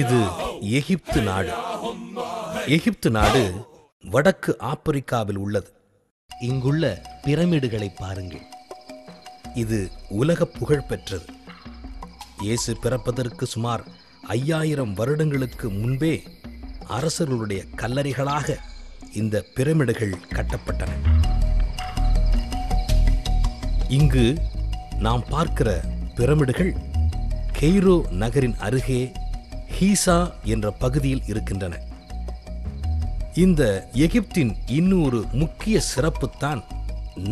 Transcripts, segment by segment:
இது எகிப்து நாடு. எகிப்து நாடு வடக்கு ஆப்பிரிக்காவில் உள்ளது. இங்குள்ள பிரமிடுகளை பாருங்கள். இது உலக புகழ் பெற்றது. இயேசு பிறப்பதற்கு சுமார் 5000 வருடங்களுக்கு முன்பே அரசர்களுடைய கல்லறைகளாக இந்த பிரமிடுகள் கட்டப்பட்டன. இங்கு நாம் பார்க்கிற பிரமிடுகள் கெய்ரோ நகரின் அருகே ஹீசா என்ற பகுதியில் இருக்கின்றன. இந்த எகிப்தின் இன்னொரு முக்கிய சிறப்புத்தான்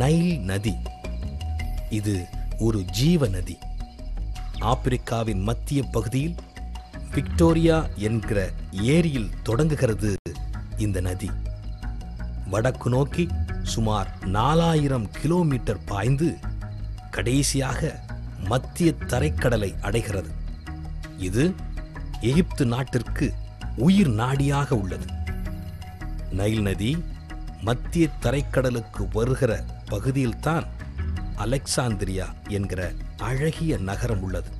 நைல் நதி. இது ஒரு ஜீவ நதி. ஆப்பிரிக்காவின் மத்திய பகுதியில் விக்டோரியா என்கிற ஏரியில் தொடங்குகிறது இந்த நதி. வடக்கு நோக்கி சுமார் 4000 கிலோமீட்டர் பாய்ந்து கடைசியாக மத்திய தரைக்கடலை அடைகிறது. இது எகிப்து நாட்டிற்கு உயிர் நாடியாக உள்ளது. நைல் நதி மத்திய தரைக்கடலுக்கு வருகிற பகுதியில்தான் அலெக்சாந்திரியா என்கிற அழகிய நகரம் உள்ளது.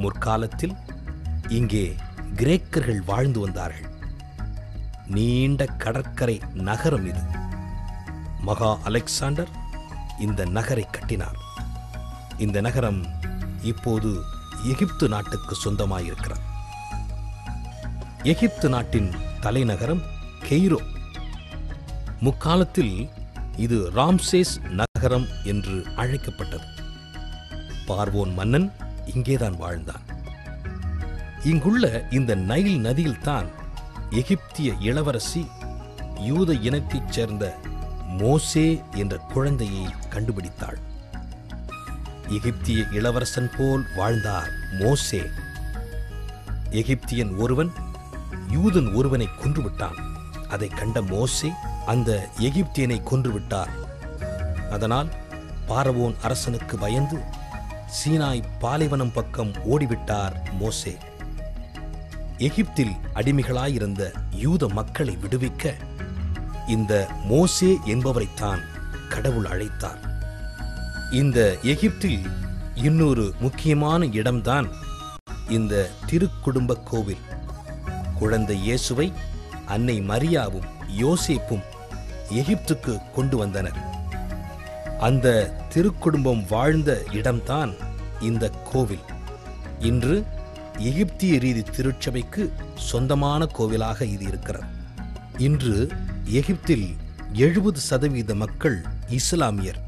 முற்காலத்தில் இங்கே கிரேக்கர்கள் வாழ்ந்து வந்தார்கள். நீண்ட கடற்கரை நகரம் இது. மகா அலெக்சாண்டர் இந்த நகரை கட்டினார். இந்த நகரம் இப்போது எகிப்து நாட்டுக்கு சொந்தமாயிருக்கிறது. எகிப்து நாட்டின் தலைநகரம் கெய்ரோ. முக்காலத்தில் இது ராம்சேஸ் நகரம் என்று அழைக்கப்பட்டது. பார்வோன் மன்னன் இங்கேதான் வாழ்ந்தான். இங்குள்ள இந்த நைல் நதியில்தான் எகிப்திய இளவரசி யூத இனத்தைச் சேர்ந்த மோசே என்ற குழந்தையை கண்டுபிடித்தாள். எகிப்திய இளவரசன் போல் வாழ்ந்தார் மோசே. எகிப்தியன் ஒருவன் யூதன் ஒருவனை கொன்றுவிட்டான். அதை கண்ட மோசே அந்த எகிப்தியனை கொன்றுவிட்டார். அதனால் பார்வோன் அரசனுக்கு பயந்து சீனாய் பாலைவனம் பக்கம் ஓடிவிட்டார் மோசே. எகிப்தில் அடிமைகளாயிருந்த யூத மக்களை விடுவிக்க இந்த மோசே என்பவரைத்தான் கடவுள் அழைத்தார். இந்த எகிப்தில் இன்னொரு முக்கியமான இடம்தான் இந்த திருக்குடும்ப கோவில். குழந்தை இயேசுவை அன்னை மரியாவும் யோசேப்பும் எகிப்துக்கு கொண்டு வந்தனர். அந்த திருக்குடும்பம் வாழ்ந்த இடம்தான் இந்த கோவில். இன்று எகிப்திய ரீதி திருச்சபைக்கு சொந்தமான கோவிலாக இது இருக்கிறது. இன்று எகிப்தில் 70% மக்கள் இஸ்லாமியர்,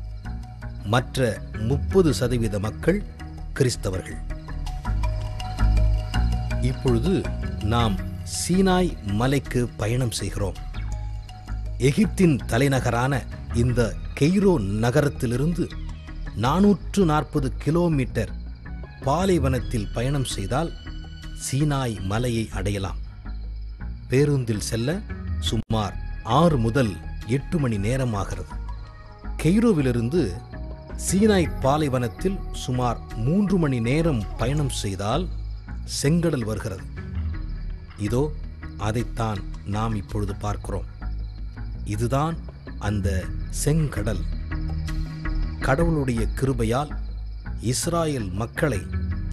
மற்ற 30% மக்கள் கிறிஸ்தவர்கள். இப்பொழுது நாம் சீனாய் மலைக்கு பயணம் செய்கிறோம். எகிப்தின் தலைநகரான இந்த கெய்ரோ நகரத்திலிருந்து 440 கிலோமீட்டர் பாலைவனத்தில் பயணம் செய்தால் சீனாய் மலையை அடையலாம். பேருந்தில் செல்ல சுமார் 6 முதல் 8 மணி நேரமாகிறது. கெய்ரோவிலிருந்து சீனாய் பாலைவனத்தில் சுமார் 3 மணி நேரம் பயணம் செய்தால் செங்கடல் வருகிறது. இதோ அதைத்தான் நாம் இப்பொழுது பார்க்கிறோம். இதுதான் அந்த செங்கடல். கடவுளுடைய கிருபையால் இஸ்ராயேல் மக்களை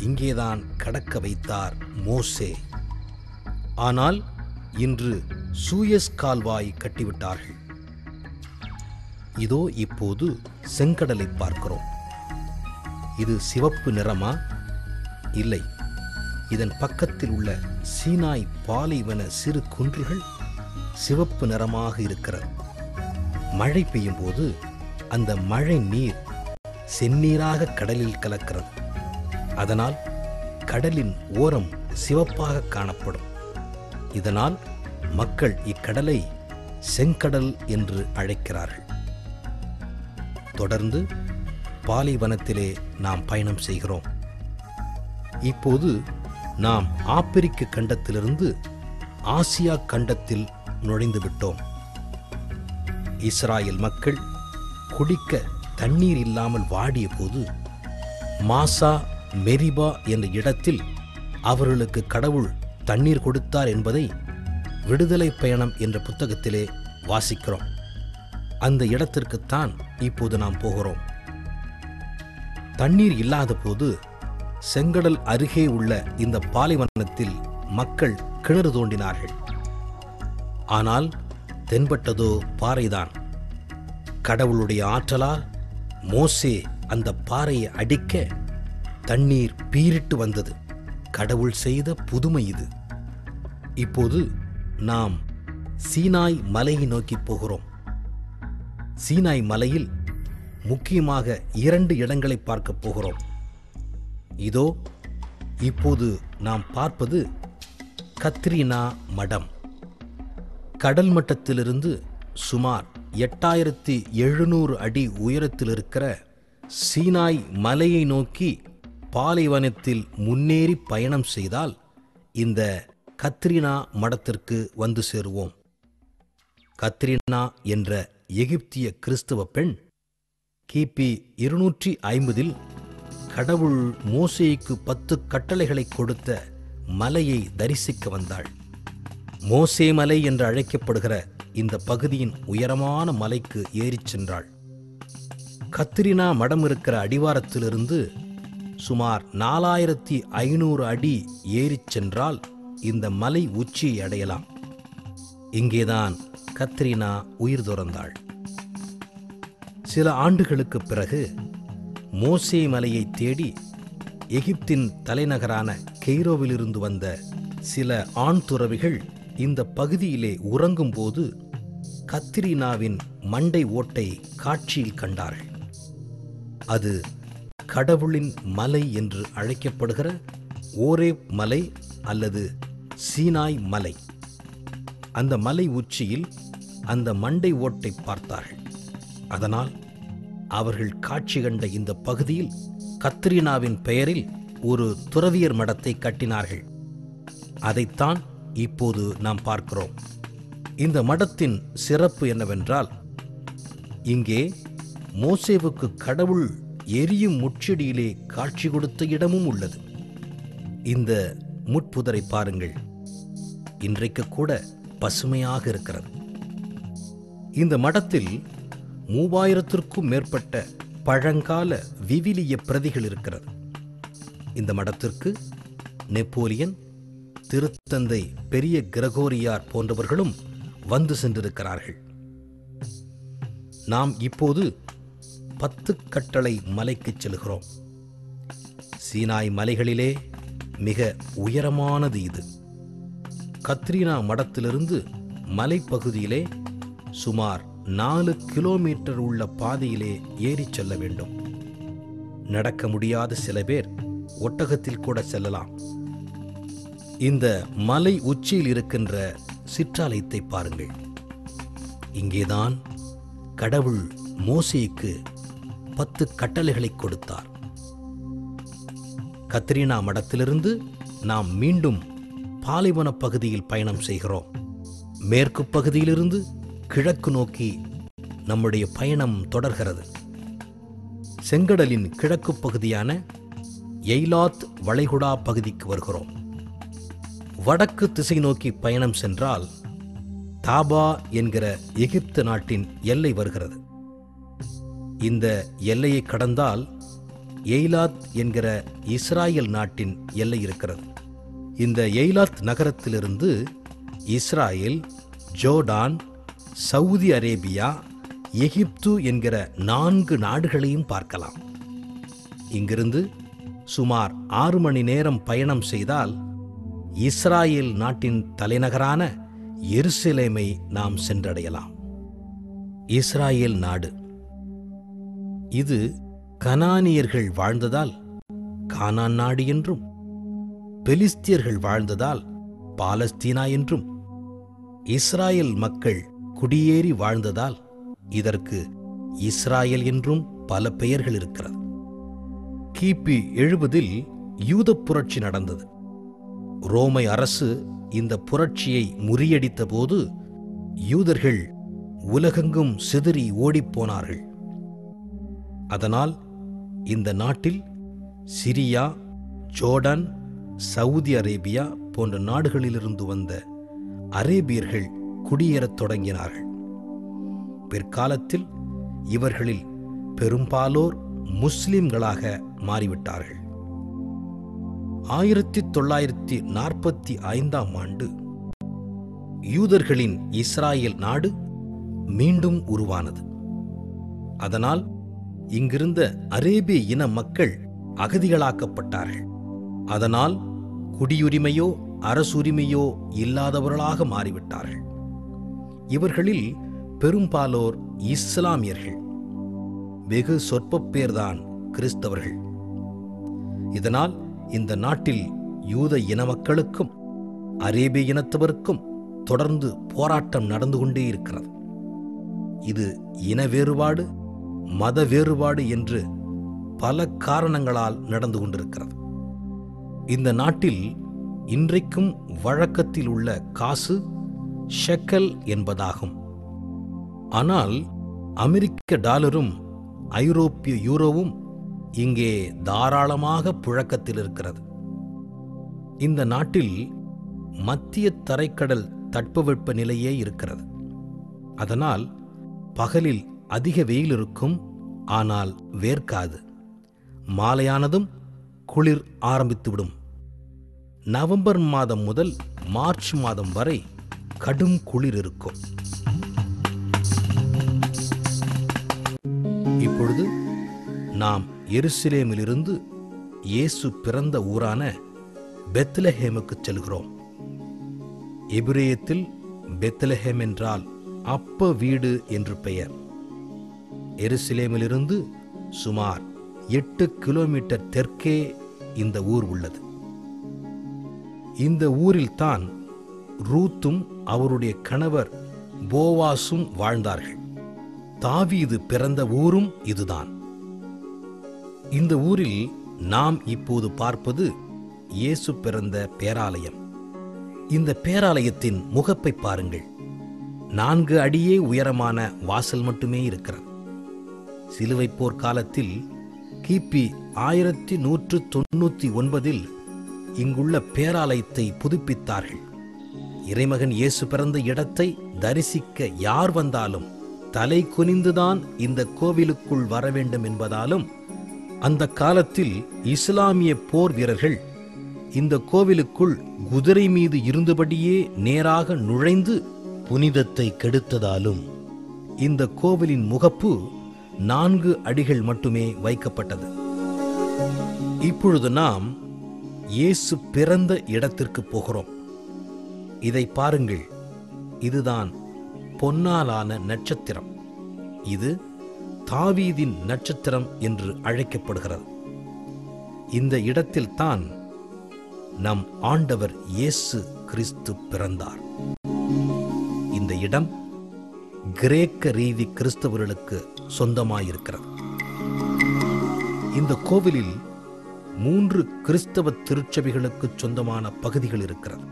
இங்கேதான் கடக்க வைத்தார் மோசே. ஆனால் இன்று சூயஸ் கால்வாய் கட்டிவிட்டார்கள். இதோ இப்போது செங்கடலை பார்க்கிறோம். இது சிவப்பு நிறமா? இல்லை. இதன் பக்கத்தில் உள்ள சீனாய் பாலைவன சிறு குன்றுகள் சிவப்பு நிறமாக இருக்கிறது. மழை பெய்யும் போது அந்த மழை நீர் செந்நீராக கடலில் கலக்கிறது. அதனால் கடலின் ஓரம் சிவப்பாக காணப்படும். இதனால் மக்கள் இக்கடலை செங்கடல் என்று அழைக்கிறார்கள். தொடர்ந்து பாலைவனத்திலே நாம் பயணம் செய்கிறோம். இப்போது நாம் ஆப்பிரிக்க கண்டத்திலிருந்து ஆசியா கண்டத்தில் நுழைந்து விட்டோம். இஸ்ராயேல் மக்கள் குடிக்க தண்ணீர் இல்லாமல் வாடிய போது மாசா மெரிபா என்ற இடத்தில் அவர்களுக்கு கடவுள் தண்ணீர் கொடுத்தார் என்பதை விடுதலை பயணம் என்ற புத்தகத்திலே வாசிக்கிறோம். அந்த இடத்திற்குத்தான் இப்போது நாம் போகிறோம். தண்ணீர் இல்லாத போது செங்கடல் அருகே உள்ள இந்த பாலைவனத்தில் மக்கள் கிணறு தோண்டினார்கள். ஆனால் தென்பட்டதோ பாறைதான். கடவுளுடைய ஆற்றலால் மோசே அந்த பாறையை அடிக்க தண்ணீர் பீரிட்டு வந்தது. கடவுள் செய்த புதுமை இது. இப்போது நாம் சீனாய் மலையை நோக்கி போகிறோம். சீனாய் மலையில் முக்கியமாக 2 இடங்களை பார்க்க போகிறோம். இதோ இப்போது நாம் பார்ப்பது கத்ரீனா மடம். கடல் மட்டத்திலிருந்து சுமார் 8700 அடி உயரத்தில் இருக்கிற சீனாய் மலையை நோக்கி பாலைவனத்தில் முன்னேறி பயணம் செய்தால் இந்த கத்ரீனா மடத்திற்கு வந்து சேருவோம். கத்ரீனா என்ற எகிப்திய கிறிஸ்தவ பெண் கிபி 250 கடவுள் மோசேக்கு 10 கட்டளைகளை கொடுத்த மலையை தரிசிக்க வந்தாள். மோசே மலை என்று அழைக்கப்படுகிற இந்த பகுதியின் உயரமான மலைக்கு ஏறிச் சென்றாள். கத்ரீனா மடம் இருக்கிற அடிவாரத்திலிருந்து சுமார் 4500 அடி ஏறிச் சென்றால் இந்த மலை உச்சியை அடையலாம். இங்கேதான் கத்ரீனா உயிர் துறந்தாள். சில ஆண்டுகளுக்கு பிறகு மோசே மலையை தேடி எகிப்தின் தலைநகரான கெய்ரோவிலிருந்து வந்த சில ஆண் துறவிகள் இந்த பகுதியிலே உறங்கும்போது கத்ரீனாவின் மண்டை ஓட்டை காட்சியில் கண்டார்கள். அது கடவுளின் மலை என்று அழைக்கப்படுகிற ஓரேப் மலை அல்லது சீனாய் மலை. அந்த மலை உச்சியில் அந்த மண்டை ஓட்டை பார்த்தார்கள். அதனால் அவர்கள் காட்சி கண்ட இந்த பகுதியில் கத்ரீனாவின் பெயரில் ஒரு துறவியர் மடத்தை கட்டினார்கள். அதைத்தான் இப்போது நாம் பார்க்கிறோம். இந்த மடத்தின் சிறப்பு என்னவென்றால், இங்கே மோசேவுக்கு கடவுள் எரியும் முட்செடியிலே காட்சி கொடுத்த இடமும் உள்ளது. இந்த முட்புதரை பாருங்கள், இன்றைக்கு கூட பசுமையாக இருக்கிறது. இந்த மடத்தில் 3000த்திற்கும் மேற்பட்ட பழங்கால விவிலிய பிரதிகள் இருக்கிறது. இந்த மடத்திற்கு நெப்போலியன், திருத்தந்தை பெரிய கிரகோரியார் போன்றவர்களும் வந்து சென்றிருக்கிறார்கள். நாம் இப்போது 10 கட்டளை மலைக்கு செல்கிறோம். சீனாய் மலைகளிலே மிக உயரமானது இது. கத்ரீனா மடத்திலிருந்து மலைப்பகுதியிலே சுமார் 4 கிலோமீட்டர் உள்ள பாதையிலே ஏறிச் செல்ல வேண்டும். நடக்க முடியாத சில பேர் ஒட்டகத்தில் கூட செல்லலாம். இந்த மலை உச்சியில் இருக்கின்ற சிற்றாலயத்தை பாருங்கள். இங்கேதான் கடவுள் மோசேக்கு 10 கட்டளைகளை கொடுத்தார். கத்ரீனா மடத்திலிருந்து நாம் மீண்டும் பாலைவன பகுதியில் பயணம் செய்கிறோம். மேற்கு பகுதியிலிருந்து கிழக்கு நோக்கி நம்முடைய பயணம் தொடர்கிறது. செங்கடலின் கிழக்கு பகுதியான எய்லாத் வளைகுடா பகுதிக்கு வருகிறோம். வடக்கு திசை நோக்கி பயணம் சென்றால் தாபா என்கிற எகிப்து நாட்டின் எல்லை வருகிறது. இந்த எல்லையை கடந்தால் எய்லாத் என்கிற இஸ்ராயல் நாட்டின் எல்லை இருக்கிறது. இந்த எய்லாத் நகரத்திலிருந்து இஸ்ராயேல், ஜோர்டான், சவுதி அரேபியா, எகிப்து என்கிற 4 நாடுகளையும் பார்க்கலாம். இங்கிருந்து சுமார் 6 மணி நேரம் பயணம் செய்தால் இஸ்ராயேல் நாட்டின் தலைநகரான எருசலேமை நாம் சென்றடையலாம். இஸ்ராயேல் நாடு இது கனானியர்கள் வாழ்ந்ததால் கானான் நாடு என்றும், பெலிஸ்தியர்கள் வாழ்ந்ததால் பாலஸ்தீனா என்றும், இஸ்ராயேல் மக்கள் குடியேறி வாழ்ந்ததால் இதற்கு இஸ்ராயேல் என்றும் பல பெயர்கள் இருக்கிறது. கிபி 70 யூதப் புரட்சி நடந்தது. ரோமை அரசு இந்த புரட்சியை முறியடித்த போது யூதர்கள் உலகெங்கும் சிதறி ஓடிப்போனார்கள். அதனால் இந்த நாட்டில் சிரியா, ஜோர்டான், சவுதி அரேபியா போன்ற நாடுகளிலிருந்து வந்த அரேபியர்கள் குடியேறத் தொடங்கினார்கள். பிற்காலத்தில் இவர்களில் பெரும்பாலோர் முஸ்லிம்களாக மாறிவிட்டார்கள். 1945ஆம் ஆண்டு யூதர்களின் இஸ்ராயேல் நாடு மீண்டும் உருவானது. அதனால் இங்கிருந்த அரேபிய இன மக்கள் அகதிகளாக்கப்பட்டார்கள். அதனால் குடியுரிமையோ அரசுரிமையோ இல்லாதவர்களாக மாறிவிட்டார்கள். இவர்களில் பெரும்பாலோர் இஸ்லாமியர்கள், வெகு சொற்ப பேர்தான் கிறிஸ்தவர்கள். இதனால் இந்த நாட்டில் யூத இன மக்களுக்கும் அரேபிய இனத்தவருக்கும் தொடர்ந்து போராட்டம் நடந்து கொண்டே இருக்கிறது. இது இன வேறுபாடு, மத வேறுபாடு என்று பல காரணங்களால் நடந்து கொண்டிருக்கிறது. இந்த நாட்டில் இன்றைக்கும் வழக்கத்தில் உள்ள காசு ஷெக்கல் என்பதாகும். ஆனால் அமெரிக்க டாலரும் ஐரோப்பிய யூரோவும் இங்கே தாராளமாக புழக்கத்தில் இருக்கிறது. இந்த நாட்டில் மத்திய தரைக்கடல் தட்பவெப்ப நிலையே இருக்கிறது. அதனால் பகலில் அதிக வெயில் இருக்கும், ஆனால் வேர்க்காது. மாலையானதும் குளிர் ஆரம்பித்துவிடும். நவம்பர் மாதம் முதல் மார்ச் மாதம் வரை கடும் குளிர் இருக்கும். இப்பொழுது நாம் எருசலேமிலிருந்து இயேசு பிறந்த ஊரான பெத்லஹேமுக்கு செல்கிறோம். எபிரேயத்தில் பெத்லஹேம் என்றால் அப்ப வீடு என்று பெயர். எருசலேமிலிருந்து சுமார் 8 கிலோமீட்டர் தெற்கே இந்த ஊர் உள்ளது. இந்த ஊரில்தான் ரூத்தும் அவருடைய கணவர் போவாசும் வாழ்ந்தார்கள். தாவீது பிறந்த ஊரும் இதுதான். இந்த ஊரில் நாம் இப்போது பார்ப்பது இயேசு பிறந்த பேராலயம். இந்த பேராலயத்தின் முகப்பை பாருங்கள். 4 அடியே உயரமான வாசல் மட்டுமே இருக்கிறது. சிலுவை போர் காலத்தில் கிபி 1199 இங்குள்ள பேராலயத்தை புதுப்பித்தார்கள். இறைமகன் இயேசு பிறந்த இடத்தை தரிசிக்க யார் வந்தாலும் தலை குனிந்துதான் இந்த கோவிலுக்குள் வர வேண்டும் என்பதாலும், அந்த காலத்தில் இஸ்லாமிய போர் வீரர்கள் இந்த கோவிலுக்குள் குதிரை மீது இருந்தபடியே நேராக நுழைந்து புனிதத்தை கெடுத்ததாலும் இந்த கோவிலின் முகப்பு 4 அடிகள் மட்டுமே வைக்கப்பட்டது. இப்பொழுது நாம் இயேசு பிறந்த இடத்திற்கு போகிறோம். இதை பாருங்கள். இதுதான் பொன்னாலான நட்சத்திரம். இது தாவீதின் நட்சத்திரம் என்று அழைக்கப்படுகிறது. இந்த இடத்தில்தான் நம் ஆண்டவர் இயேசு கிறிஸ்து பிறந்தார். இந்த இடம் கிரேக்க ரீதி கிறிஸ்தவர்களுக்கு சொந்தமாயிருக்கிறது. இந்த கோவிலில் 3 கிறிஸ்தவ திருச்சபைகளுக்கு சொந்தமான பகுதிகள் இருக்கிறது.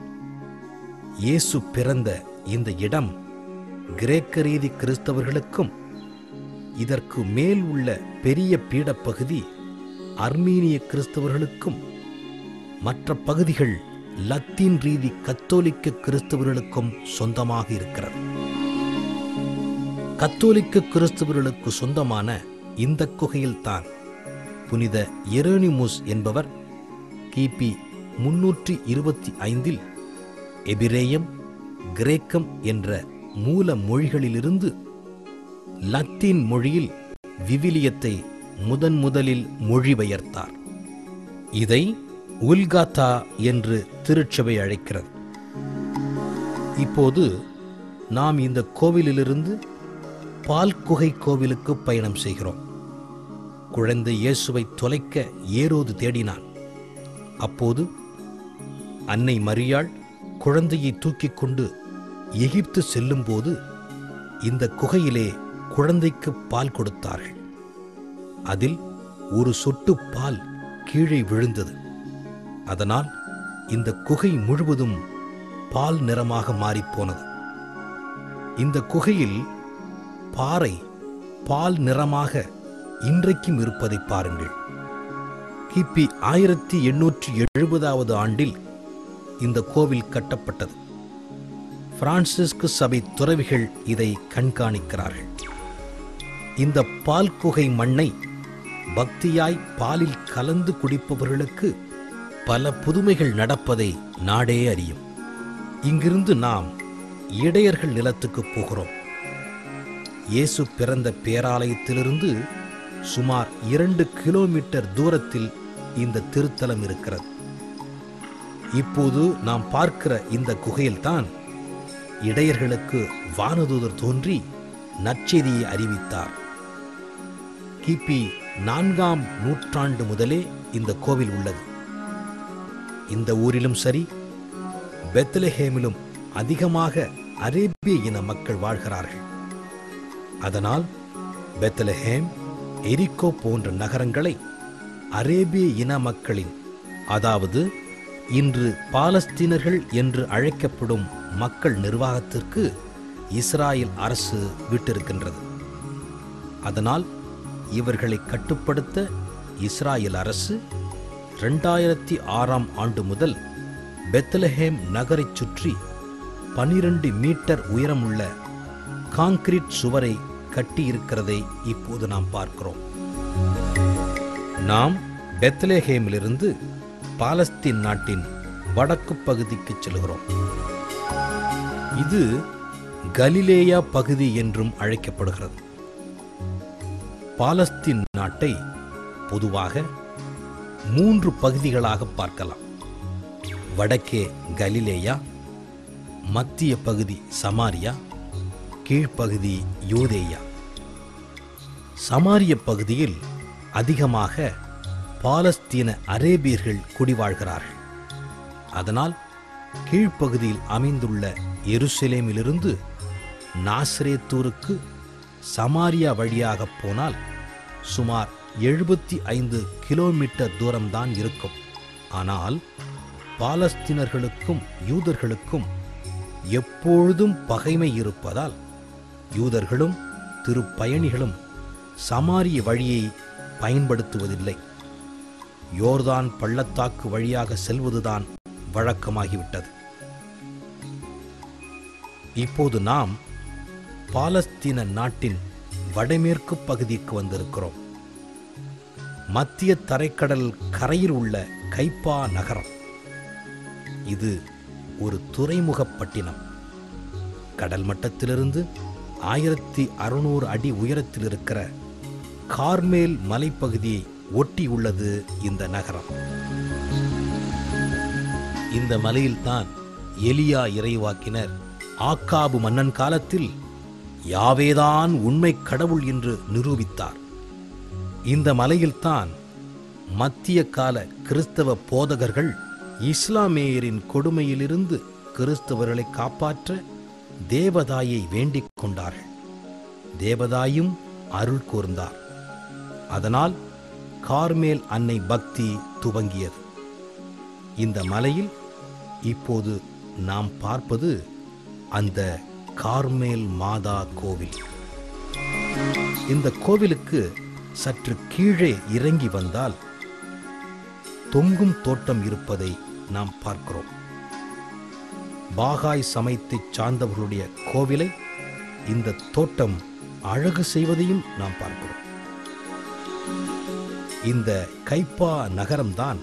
இயேசு பிறந்த இந்த இடம் கிரேக்க ரீதி கிறிஸ்தவர்களுக்கும், இதற்கு மேல் உள்ள பெரிய பீடப்பகுதி அர்மீனிய கிறிஸ்தவர்களுக்கும், மற்ற பகுதிகள் லத்தீன் ரீதி கத்தோலிக்க கிறிஸ்தவர்களுக்கும் சொந்தமாக இருக்கிறது. கத்தோலிக்க கிறிஸ்தவர்களுக்கு சொந்தமான இந்த குகையில்தான் புனித எரோனிமுஸ் என்பவர் கிபி 325 எபிரேயம், கிரேக்கம் என்ற மூல மொழிகளிலிருந்து லத்தீன் மொழியில் விவிலியத்தை முதலில் மொழிபெயர்த்தார். இதை உல்காத்தா என்று திருச்சபை அழைக்கிறது. இப்போது நாம் இந்த கோவிலிலிருந்து பால்குகை கோவிலுக்கு பயணம் செய்கிறோம். குழந்தை இயேசுவை தொலைக்க ஏரோது தேடினான். அப்போது அன்னை மரியாள் குழந்தையை தூக்கிக் கொண்டு எகிப்து செல்லும்போது இந்த குகையிலே குழந்தைக்கு பால் கொடுத்தார்கள். அதில் ஒரு சொட்டு பால் கீழே விழுந்தது. அதனால் இந்த குகை முழுவதும் பால் நிறமாக மாறிப்போனது. இந்த குகையில் பாறை பால் நிறமாக இன்றைக்கும் இருப்பதை பாருங்கள். கிபி 1870 ஆண்டில் இந்த கோவில் கட்டப்பட்டது. பிரான்சிஸ்கு சபை துறவிகள் இதை கண்காணிக்கிறார்கள். இந்த பால் குகை மண்ணை பக்தியாய் பாலில் கலந்து குடிப்பவர்களுக்கு பல புதுமைகள் நடப்பதை நாடே அறியும். இங்கிருந்து நாம் இடையர்கள் நிலத்துக்கு போகிறோம். இயேசு பிறந்த பேராலயத்திலிருந்து சுமார் 2 கிலோமீட்டர் தூரத்தில் இந்த திருத்தலம் இருக்கிறது. இப்போது நாம் பார்க்கிற இந்த குகையில்தான் இடையர்களுக்கு வானதூதர் தோன்றி நற்செய்தியை அறிவித்தார். கிபி 4ஆம் நூற்றாண்டு முதலே இந்த கோவில் உள்ளது. இந்த ஊரிலும் சரி, பெத்லஹேமிலும் அதிகமாக அரேபிய இன மக்கள் வாழ்கிறார்கள். அதனால் பெத்லஹேம், எரிகோ போன்ற நகரங்களை அரேபிய இன மக்களின், அதாவது இன்று பாலஸ்தீனர்கள் என்று அழைக்கப்படும் மக்கள் நிர்வாகத்திற்கு இஸ்ராயேல் அரசு விட்டிருக்கின்றது. அதனால் இவர்களை கட்டுப்படுத்த இஸ்ராயேல் அரசு 2006ஆம் ஆண்டு முதல் பெத்லஹேம் நகரைச் சுற்றி 12 மீட்டர் உயரமுள்ள கான்கிரீட் சுவரை கட்டியிருக்கிறதை இப்போது நாம் பார்க்கிறோம். நாம் பெத்லஹேமிலிருந்து பாலஸ்தீன் நாட்டின் வடக்கு பகுதிக்கு செல்கிறோம். இது கலிலேயா பகுதி என்றும் அழைக்கப்படுகிறது. பாலஸ்தீன் நாட்டை பொதுவாக 3 பகுதிகளாக பார்க்கலாம். வடக்கே கலிலேயா, மத்திய பகுதி சமாரியா, கீழ்ப்பகுதி யூதேயா. சமாரிய பகுதியில் அதிகமாக பாலஸ்தீன அரேபியர்கள் குடிவாழ்கிறார்கள். அதனால் கீழ்ப்பகுதியில் அமைந்துள்ள எருசலேமிலிருந்து நாசரேத்தூருக்கு சமாரியா வழியாக போனால் சுமார் 75 கிலோமீட்டர் தூரம்தான் இருக்கும். ஆனால் பாலஸ்தீனர்களுக்கும் யூதர்களுக்கும் எப்பொழுதும் பகைமை இருப்பதால் யூதர்களும் திருப்பயணிகளும் சமாரிய வழியை பயன்படுத்துவதில்லை. யோர்தான் பள்ளத்தாக்கு வழியாக செல்வதுதான் வழக்கமாகிவிட்டது. இப்போது நாம் பாலஸ்தீன நாட்டின் வடமேற்கு பகுதிக்கு வந்திருக்கிறோம். மத்திய தரைக்கடல் கரையில் உள்ள கைப்பா நகரம். இது ஒரு துறைமுக பட்டினம். கடல் மட்டத்திலிருந்து 1600 அடி உயரத்தில் இருக்கிற கார்மேல் மலைப்பகுதியை ஒட்டியுள்ளது இந்த நகரம். இந்த மலையில்தான் எலியா இறைவாக்கினர் ஆக்காபு மன்னன் காலத்தில் யாவேதான் உண்மை கடவுள் என்று நிரூபித்தார். இந்த மலையில்தான் மத்திய கால கிறிஸ்தவ போதகர்கள் இஸ்லாமியரின் கொடுமையிலிருந்து கிறிஸ்தவர்களை காப்பாற்ற தேவதாயை வேண்டிக் கொண்டார்கள். தேவதாயும் அருள் கூர்ந்தார். அதனால் கார்மேல் அன்னை பக்தி துவங்கியது. இந்த மலையில் இப்போது நாம் பார்ப்பது அந்த கார்மேல் மாதா கோவில். இந்த கோவிலுக்கு சற்று கீழே இறங்கி வந்தால் தொங்கும் தோட்டம் இருப்பதை நாம் பார்க்கிறோம். பாகாய் சமயத்தைச் சார்ந்தவர்களுடைய கோவிலை இந்த தோட்டம் அழகு செய்வதையும் நாம் பார்க்கிறோம். இந்த கைப்பா நகரம்தான்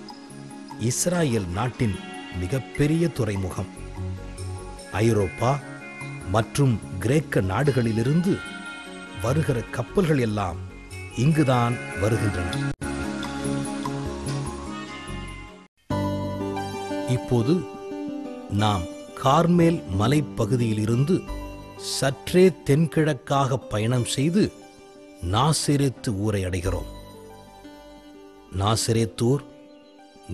இஸ்ராயேல் நாட்டின் மிகப்பெரிய துறைமுகம். ஐரோப்பா மற்றும் கிரேக்க நாடுகளிலிருந்து வருகிற கப்பல்கள் எல்லாம் இங்குதான் வருகின்றன. இப்போது நாம் கார்மேல் மலைப்பகுதியில் இருந்து சற்றே தென்கிழக்காக பயணம் செய்து நாசரேத்து ஊரை அடைகிறோம். நாசரேத்தூர்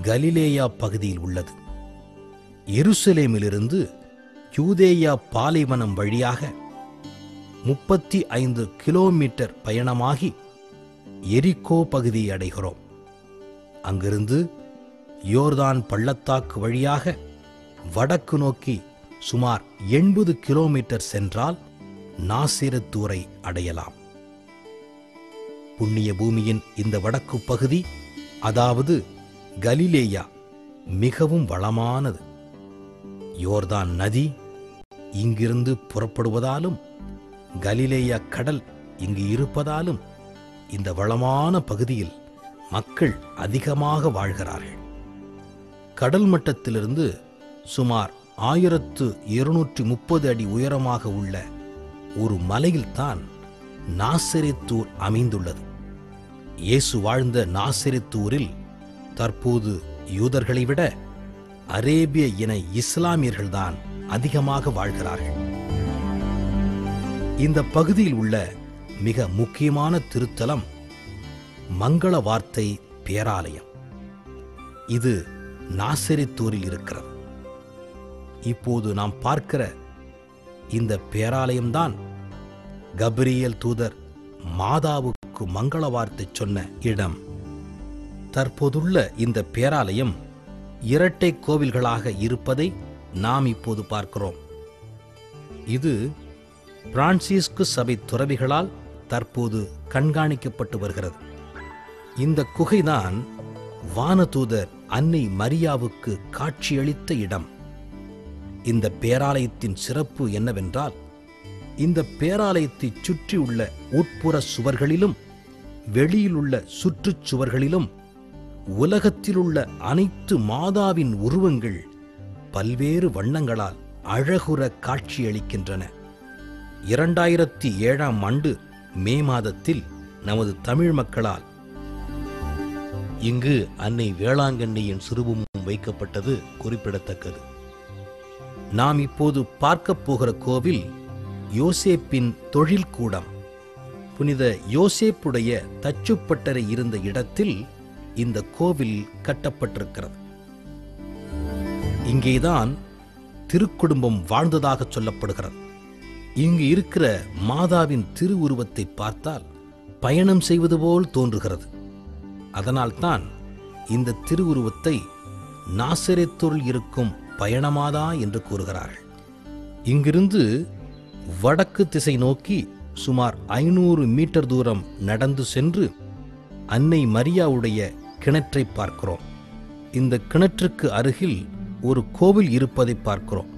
கலிலேயா பகுதியில் உள்ளது. எருசலேமிலிருந்து யூதேயா பாலைவனம் வழியாக 35 கிலோமீட்டர் பயணமாகி எரிகோ பகுதியை அடைகிறோம். அங்கிருந்து யோர்தான் பள்ளத்தாக்கு வழியாக வடக்கு நோக்கி சுமார் 80 கிலோமீட்டர் சென்றால் நாசரேத்தூரை அடையலாம். புண்ணிய பூமியின் இந்த வடக்கு பகுதி, அதாவது கலிலேயா, மிகவும் வளமானது. யோர்தான் நதி இங்கிருந்து புறப்படுவதாலும் கலிலேயா கடல் இங்கு இருப்பதாலும் இந்த வளமான பகுதியில் மக்கள் அதிகமாக வாழ்கிறார்கள். கடல் மட்டத்திலிருந்து சுமார் 1230 அடி உயரமாக உள்ள ஒரு மலையில்தான் நாசரேத்தூர் அமைந்துள்ளது. இயேசு வாழ்ந்த நாசரேத்தூரில் தற்போது யூதர்களை விட அரேபிய இன இஸ்லாமியர்கள்தான் அதிகமாக வாழ்கிறார்கள். இந்த பகுதியில் உள்ள மிக முக்கியமான திருத்தலம் மங்கள வார்த்தை பேராலயம். இது நாசரேத்தூரில் இருக்கிறது. இப்போது நாம் பார்க்கிற இந்த பேராலயம்தான் கபிரியேல் தூதர் மாதாவுக்கு மங்கள வார்த்தை சொன்ன இடம். தற்போதுள்ள இந்த பேராலயம் இரட்டை கோவில்களாக இருப்பதை நாம் இப்போது பார்க்கிறோம். இது பிரான்சிஸ்கு சபை துறவிகளால் தற்போது கண்காணிக்கப்பட்டு வருகிறது. இந்த குகைதான் வானதூதர் அன்னை மரியாவுக்கு காட்சியளித்த இடம். இந்த பேராலயத்தின் சிறப்பு என்னவென்றால், இந்த பேராலயத்தை சுற்றியுள்ள உட்புற சுவர்களிலும் வெளியிலுள்ள சுற்றுச்சுவர்களிலும் உலகத்திலுள்ள அனைத்து மாதாவின் உருவங்கள் பல்வேறு வண்ணங்களால் அழகுற காட்சியளிக்கின்றன. 2007ஆம் ஆண்டு மே மாதத்தில் நமது தமிழ் மக்களால் இங்கு அன்னை வேளாங்கண்ணியின் சிறுவமும் வைக்கப்பட்டது குறிப்பிடத்தக்கது. நாம் இப்போது பார்க்கப் போகிற கோவில் யோசேப்பின் தொழில் கூடம். புனித யோசேப்புடைய தச்சுப்பட்டறை இருந்த இடத்தில் இந்த கோவில் கட்டப்பட்டிருக்கிறது. இங்கேதான் திருக்குடும்பம் வாழ்ந்ததாக சொல்லப்படுகிறது. இங்கு இருக்கிற மாதாவின் திருவுருவத்தை பார்த்தால் பயணம் செய்வது போல் தோன்றுகிறது. அதனால்தான் இந்த திருவுருவத்தை நாசரேத்தூரில் இருக்கும் பயணமாதா என்று கூறுகிறார்கள். இங்கிருந்து வடக்கு திசை நோக்கி சுமார் 500 மீட்டர் தூரம் நடந்து சென்று அன்னை மரியாவுடைய கிணற்றை பார்க்கிறோம். இந்த கிணற்றுக்கு அருகில் ஒரு கோவில் இருப்பதை பார்க்கிறோம்.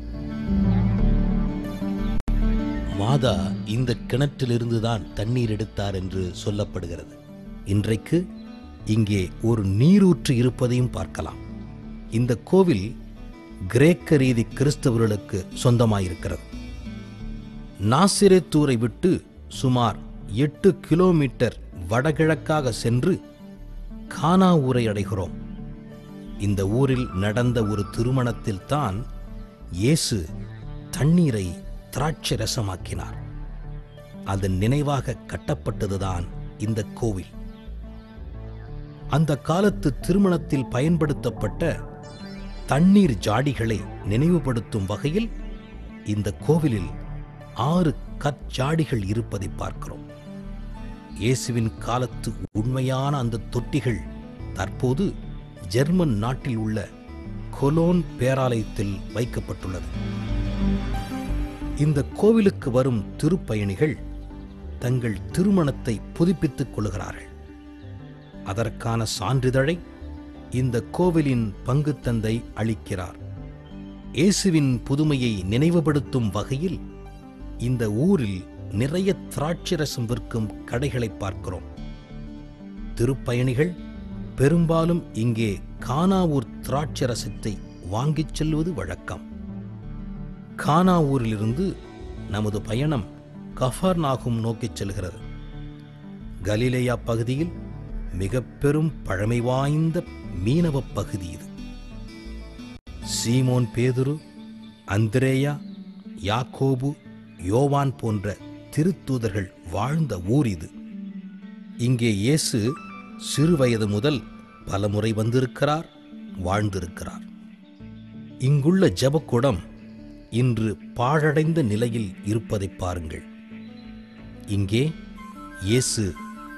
மாதா இந்த கிணற்றிலிருந்துதான் தண்ணீர் எடுத்தார் என்று சொல்லப்படுகிறது. இன்றைக்கு இங்கே ஒரு நீரூற்று இருப்பதையும் பார்க்கலாம். இந்த கோவில் கிரேக்க ரீதி கிறிஸ்தவர்களுக்கு சொந்தமாயிருக்கிறது. நாசரேத்தூரை விட்டு சுமார் 8 கிலோமீட்டர் வடகிழக்காக சென்று கானா ஊரை அடைகிறோம். இந்த ஊரில் நடந்த ஒரு திருமணத்தில் தான் இயேசு தண்ணீரை திராட்சை ரசமாக்கினார். அதன் நினைவாக கட்டப்பட்டதுதான் இந்த கோவில். அந்த காலத்து திருமணத்தில் பயன்படுத்தப்பட்ட தண்ணீர் ஜாடிகளை நினைவுபடுத்தும் வகையில் இந்த கோவிலில் 6 கற்ஜாடிகள் இருப்பதை பார்க்கிறோம். இயேசுவின் காலத்து உண்மையான அந்த தொட்டிகள் தற்போது ஜெர்மன் நாட்டில் உள்ள கொலோன் பேராலயத்தில் வைக்கப்பட்டுள்ளது. இந்த கோவிலுக்கு வரும் திருப்பயணிகள் தங்கள் திருமணத்தை புதுப்பித்துக் கொள்கிறார்கள். அதற்கான சான்றிதழை இந்த கோவிலின் பங்கு தந்தை அளிக்கிறார். இயேசுவின் புதுமையை நினைவுபடுத்தும் வகையில் இந்த ஊரில் நிறைய திராட்சரசம் விற்கும் கடைகளை பார்க்கிறோம். திருப்பயணிகள் பெரும்பாலும் இங்கே கானாவூர் திராட்சரசத்தை வாங்கிச் செல்வது வழக்கம். கானாவூரிலிருந்து நமது பயணம் கஃபர்நாகும் நோக்கிச் செல்கிறது. கலிலேயா பகுதியில் மிக பெரும் பழமை வாய்ந்த மீனவ பகுதி இது. சீமோன் பேதுரு, அந்திரேயா, யாக்கோபு, யோவான் போன்ற திருத்தூதர்கள் வாழ்ந்த ஊர் இது. இங்கே இயேசு சிறுவயது முதல் பலமுறை வந்திருக்கிறார், வாழ்ந்திருக்கிறார். இங்குள்ள ஜெபக்கூடம் இன்று பாழடைந்த நிலையில் இருப்பதை பாருங்கள். இங்கே இயேசு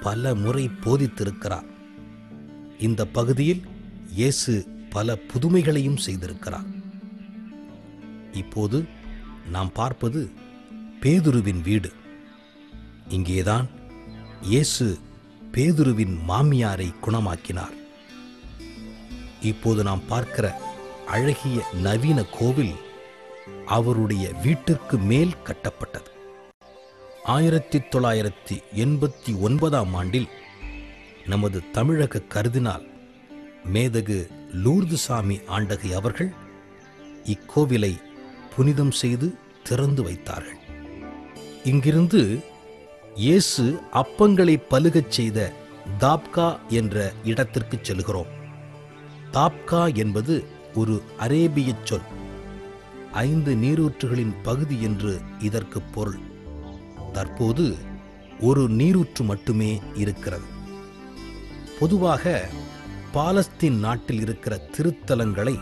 பல முறை போதித்திருக்கிறார். இந்த பகுதியில் இயேசு பல புதுமைகளையும் செய்திருக்கிறார். இப்போது நாம் பார்ப்பது பேதுருவின் வீடு. இங்கேதான் இயேசு பேதுருவின் மாமியாரை குணமாக்கினார். இப்போது நாம் பார்க்கிற அழகிய நவீன கோவில் அவருடைய வீட்டிற்கு மேல் கட்டப்பட்டது. 1989ஆம் ஆண்டில் நமது தமிழக கர்தினால் மேதகு லூர்துசாமி ஆண்டகை அவர்கள் இக்கோவிலை புனிதம் செய்து திறந்து வைத்தார்கள். இங்கிருந்து இயேசு அப்பங்களை பலுகச் செய்த தாப்கா என்ற இடத்திற்கு செல்கிறோம். தாப்கா என்பது ஒரு அரேபிய சொல். 5 நீரூற்றுகளின் பகுதி என்று இதற்கு பொருள். தற்போது ஒரு நீரூற்று மட்டுமே இருக்கிறது. பொதுவாக பாலஸ்தீன் நாட்டில் இருக்கிற திருத்தலங்களை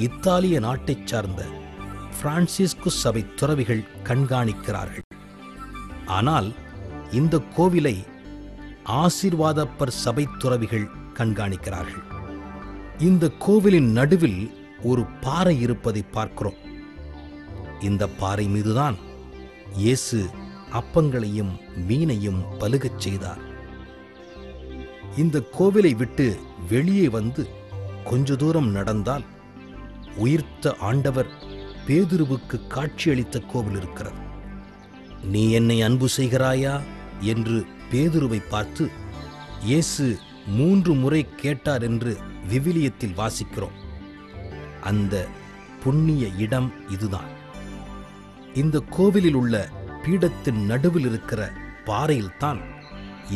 இத்தாலிய நாட்டைச் சார்ந்த பிரான்சிஸ்கு சபை துறவிகள் கண்காணிக்கிறார்கள். ஆனால் இந்த கோவிலை ஆசீர்வாதப்பர் சபை துறவிகள் கண்காணிக்கிறார்கள். இந்த கோவிலின் நடுவில் ஒரு பாறை இருப்பதை பார்க்கிறோம். இந்த பாறை மீதுதான் இயேசு அப்பங்களையும் மீனையும் பலுகச் செய்தார். இந்த கோவிலை விட்டு வெளியே வந்து கொஞ்ச தூரம் நடந்தால் உயிர்த்த ஆண்டவர் பேதுருவுக்கு காட்சியளித்த கோவில் இருக்கிறது. நீ என்னை அன்பு செய்கிறாயா என்று பேதுருவை பார்த்து இயேசு 3 முறை கேட்டார் என்று விவிலியத்தில் வாசிக்கிறோம். அந்த புண்ணிய இடம் இதுதான். இந்த கோவிலில் உள்ள பீடத்தின் நடுவில் இருக்கிற பாறையில்தான்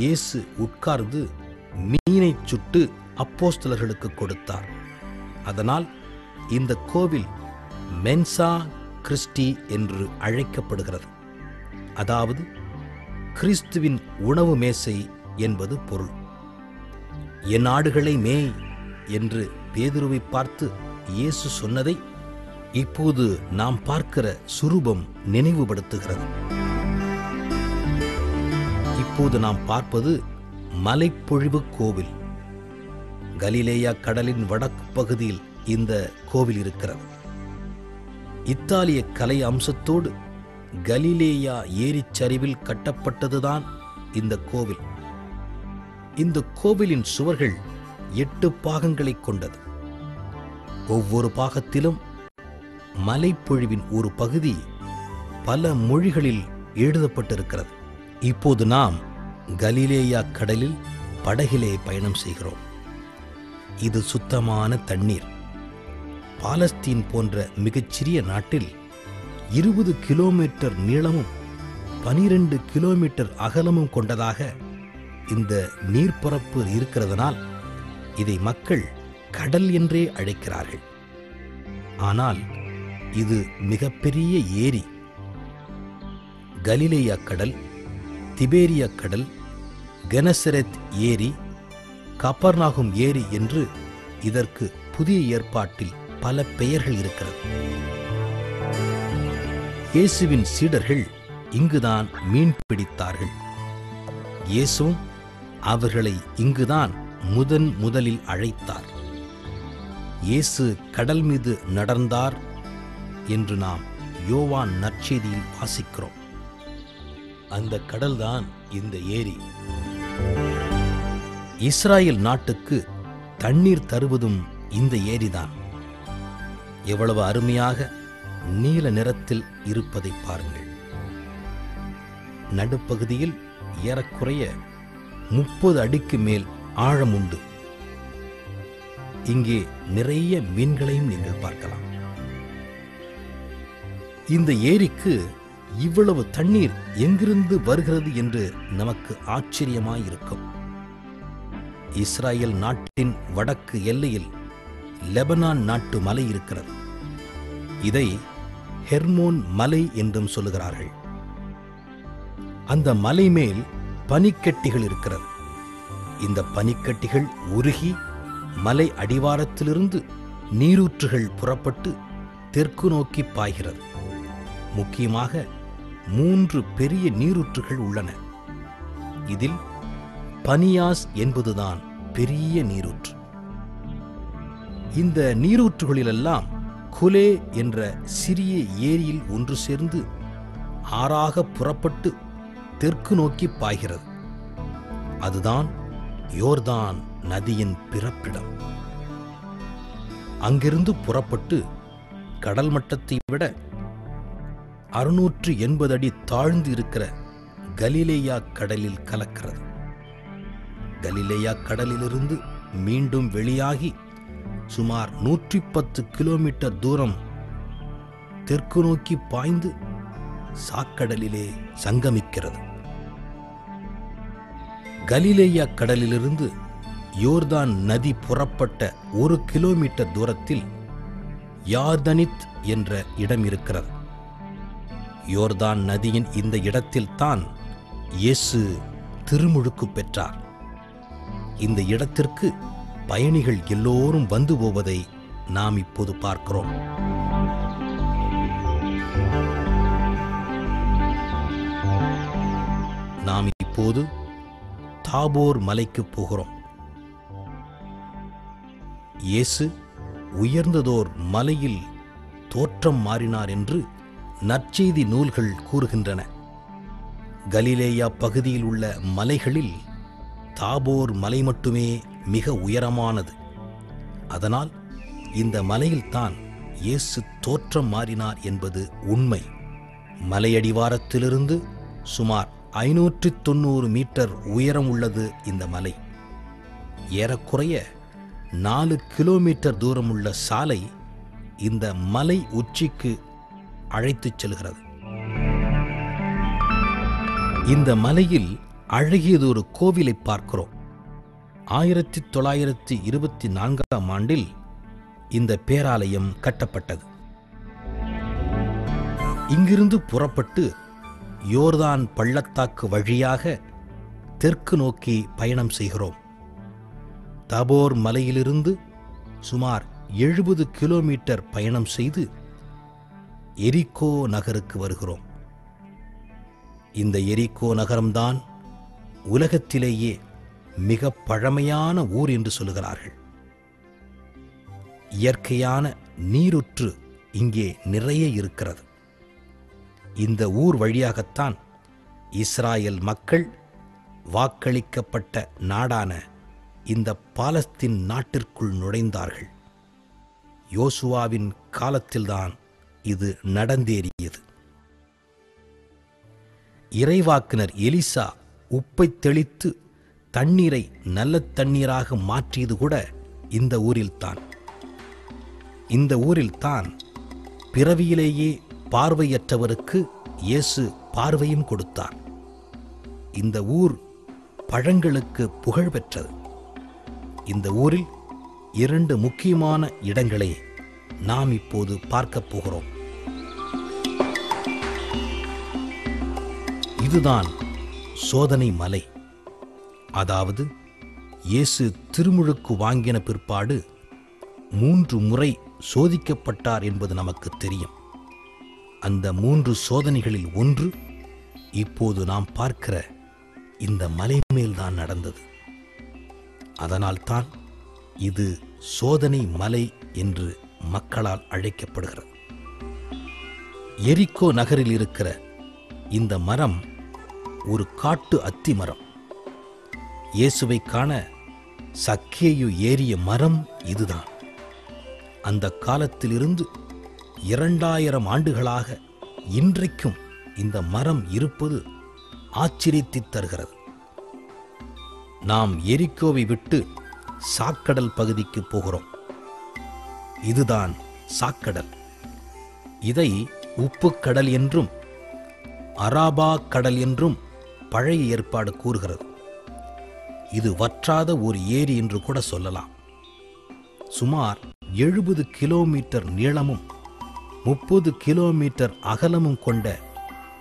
இயேசு உட்கார்ந்து மீனை சுட்டு அப்போஸ்தலர்களுக்கு கொடுத்தார். அதனால் இந்த கோவில் மென்சா கிறிஸ்டி என்று அழைக்கப்படுகிறது. அதாவது கிறிஸ்துவின் உணவு மேசை என்பது பொருள். என் ஆடுகளை மேய் என்று பேதுருவை பார்த்து இயேசு சொன்னதை இப்போது நாம் பார்க்கிற சுரூபம் நினைவுபடுத்துகிறது. இப்போது நாம் பார்ப்பது மலைப்பொழிவு கோவில். கலிலேயா கடலின் வடக்கு பகுதியில் இந்த கோவில் இருக்கிறது. இத்தாலிய கலை அம்சத்தோடு கலிலேயா ஏரிச்சரிவில் கட்டப்பட்டதுதான் இந்த கோவில். இந்த கோவிலின் சுவர்கள் 8 பாகங்களை கொண்டது. ஒவ்வொரு பாகத்திலும் மலைப்பொழிவின் ஒரு பகுதி பல மொழிகளில் எழுதப்பட்டிருக்கிறது. இப்போது நாம் கலிலேயா கடலில் படகிலே பயணம் செய்கிறோம். இது சுத்தமான தண்ணீர். பாலஸ்தீன் போன்ற மிகச்சிறிய நாட்டில் 20 கிலோமீட்டர் நீளமும் 12 கிலோமீட்டர் அகலமும் கொண்டதாக இந்த நீர்ப்பரப்பு இருக்கிறதனால் இதை மக்கள் கடல் என்றே அழைக்கிறார்கள். ஆனால் இது மிகப்பெரிய ஏரி. கலிலேயா கடல், திபேரியா கடல், கெனசரெத் ஏரி, கப்பர்நாகும் ஏரி என்று இதற்கு புதிய ஏற்பாட்டில் பல பெயர்கள் இருக்கிறது. இயேசுவின் சீடர்கள் இங்குதான் மீன் பிடித்தார்கள். இயேசுவும் அவர்களை இங்குதான் முதலில் அழைத்தார். இயேசு கடல் மீது நடந்தார் என்று நாம் யோவான் நற்செய்தியில் வாசிக்கிறோம். அந்த கடல்தான் இந்த ஏரி. இஸ்ராயேல் நாட்டுக்கு தண்ணீர் தருவதும் இந்த ஏரிதான். எவ்வளவு அருமையாக நீல நிறத்தில் இருப்பதை பாருங்கள். நடுப்பகுதியில் ஏறக்குறைய 30 அடிக்கு மேல் ஆழம் உண்டு. இங்கே நிறைய மீன்களையும் நீங்கள் பார்க்கலாம். இந்த ஏரிக்கு இவ்வளவு தண்ணீர் எங்கிருந்து வருகிறது என்று நமக்கு ஆச்சரியமாயிருக்கும். இஸ்ராயேல் நாட்டின் வடக்கு எல்லையில் லெபனான் நாட்டு மலை இருக்கிறது. இதை ஹெர்மோன் மலை என்றும் சொல்லுகிறார்கள். அந்த மலை மேல் பனிக்கட்டிகள் இருக்கிறது. இந்த பனிக்கட்டிகள் உருகி மலை அடிவாரத்திலிருந்து நீரூற்றுகள் புறப்பட்டு தெற்கு நோக்கி பாய்கிறது. முக்கியமாக 3 பெரிய நீரூற்றுகள் உள்ளன. இதில் பனியாஸ் என்பதுதான் பெரிய நீரூற்று. இந்த நீரூற்றுகளிலெல்லாம் குலே என்ற சிறிய ஏரியில் ஒன்று சேர்ந்து ஆறாக புறப்பட்டு தெற்கு நோக்கி பாய்கிறது. அதுதான் யோர்தான் நதியின் பிறப்பிடம். அங்கிருந்து புறப்பட்டு கடல் மட்டத்தை விட 680 அடி தாழ்ந்து இருக்கிற கலிலேயா கடலில் கலக்கிறது. கலிலேயா கடலிலிருந்து மீண்டும் வெளியாகி சுமார் 110 கிலோமீட்டர் தூரம் தெற்கு நோக்கி பாய்ந்து சாக்கடலிலே சங்கமிக்கிறது. கலிலேயா கடலிலிருந்து யோர்தான் நதி புறப்பட்ட 1 கிலோமீட்டர் தூரத்தில் யார்தனித் என்ற இடம் இருக்கிறது. யோர்தான் நதியின் இந்த இடத்தில்தான் இயேசு திருமுழுக்கு பெற்றார். இந்த இடத்திற்கு பயணிகள் எல்லோரும் வந்து போவதை நாம் இப்போது பார்க்கிறோம். நாம் இப்போது தாபோர் மலைக்கு போகிறோம். இயேசு உயர்ந்ததோர் மலையில் தோற்றம் மாறினார் என்று நற்செய்தி நூல்கள் கூறுகின்றன. கலிலேயா பகுதியில் உள்ள மலைகளில் தாபோர் மலை மட்டுமே மிக உயரமானது. அதனால் இந்த மலையில்தான் இயேசு தோற்றம் மாறினார் என்பது உண்மை. மலையடிவாரத்திலிருந்து சுமார் 590 மீட்டர் உயரம் உள்ளது இந்த மலை. ஏறக்குறைய 4 கிலோமீட்டர் தூரமுள்ள சாலை இந்த மலை உச்சிக்கு அழைத்துச் செல்கிறது. இந்த மலையில் அழகியதொரு கோவிலை பார்க்கிறோம். 1924ஆம் ஆண்டில் இந்த பேராலயம் கட்டப்பட்டது. இங்கிருந்து புறப்பட்டு யோர்தான் பள்ளத்தாக்கு வழியாக தெற்கு நோக்கி பயணம் செய்கிறோம். தாபோர் மலையிலிருந்து சுமார் 70 கிலோமீட்டர் பயணம் செய்து எரிகோ நகருக்கு வருகிறோம். இந்த எரிகோ நகரம்தான் உலகத்திலேயே மிக பழமையான ஊர் என்று சொல்லுகிறார்கள். இயற்கையான நீரூற்று இங்கே நிறைய இருக்கிறது. இந்த ஊர் வழியாகத்தான் இஸ்ராயல் மக்கள் வாக்களிக்கப்பட்ட நாடான இந்த பாலஸ்தீன் நாட்டிற்குள் நுழைந்தார்கள். யோசுவாவின் காலத்தில்தான் இது நடந்தேறியது. இறைவாக்கினர் எலிசா உப்பை தெளித்து தண்ணீரை நல்ல தண்ணீராக மாற்றியது கூட இந்த ஊரில்தான். இந்த ஊரில்தான் பிறவியிலேயே பார்வையற்றவருக்கு இயேசு பார்வையும் கொடுத்தார். இந்த ஊர் பழங்களுக்கு புகழ் பெற்றது. இந்த ஊரில் 2 முக்கியமான இடங்களை நாம் இப்போது பார்க்கப் போகிறோம். இதுதான் சோதனை மலை. அதாவது இயேசு திருமுழுக்கு வாங்கின பிற்பாடு 3 முறை சோதிக்கப்பட்டார் என்பது நமக்கு தெரியும். அந்த 3 சோதனைகளில் ஒன்று இப்போது நாம் பார்க்கிற இந்த மலை மேல்தான் நடந்தது. அதனால்தான் இது சோதனை மலை என்று மக்களால் அழைக்கப்படுகிறது. எரிகோ நகரில் இருக்கிற இந்த மரம் ஒரு காட்டு அத்தி மரம். இயேசுவை காண சக்கேயு ஏறிய மரம் இதுதான். அந்த காலத்திலிருந்து 2000 ஆண்டுகளாக இன்றைக்கும் இந்த மரம் இருப்பது ஆச்சரியத்தை தருகிறது. நாம் எரிகோவை விட்டு சாக்கடல் பகுதிக்கு போகிறோம். இதுதான் சாக்கடல். இதை உப்பு கடல் என்றும் அராபா கடல் என்றும் பழைய ஏற்பாடு கூறுகிறது. இது வற்றாத ஒரு ஏரி என்று கூட சொல்லலாம். சுமார் 70 கிலோமீட்டர் நீளமும் 30 கிலோமீட்டர் அகலமும் கொண்ட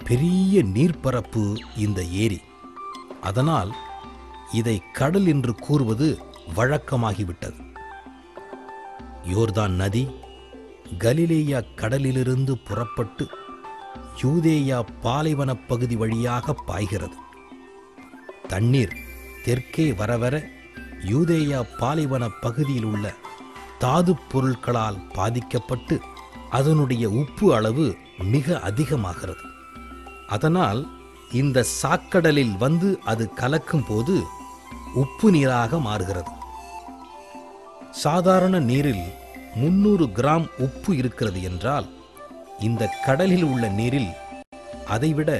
பெரிய நீர்ப்பரப்பு இந்த ஏரி. அதனால் இதை கடல் என்று கூறுவது வழக்கமாகிவிட்டது. யோர்தான் நதி கலிலேயா கடலிலிருந்து புறப்பட்டு யூதேயா பாலைவன பகுதி வழியாக பாய்கிறது. தண்ணீர் தெற்கே வரவர யூதேயா பாலைவன பகுதியில் உள்ள தாது பொருட்களால் பாதிக்கப்பட்டு அதனுடைய உப்பு அளவு மிக அதிகமாகிறது. அதனால் இந்த சாக்கடலில் வந்து அது கலக்கும் போது உப்பு நீராக மாறுகிறது. சாதாரண நீரில் 300 கிராம் உப்பு இருக்கிறது என்றால் இந்த கடலில் உள்ள நீரில் அதைவிட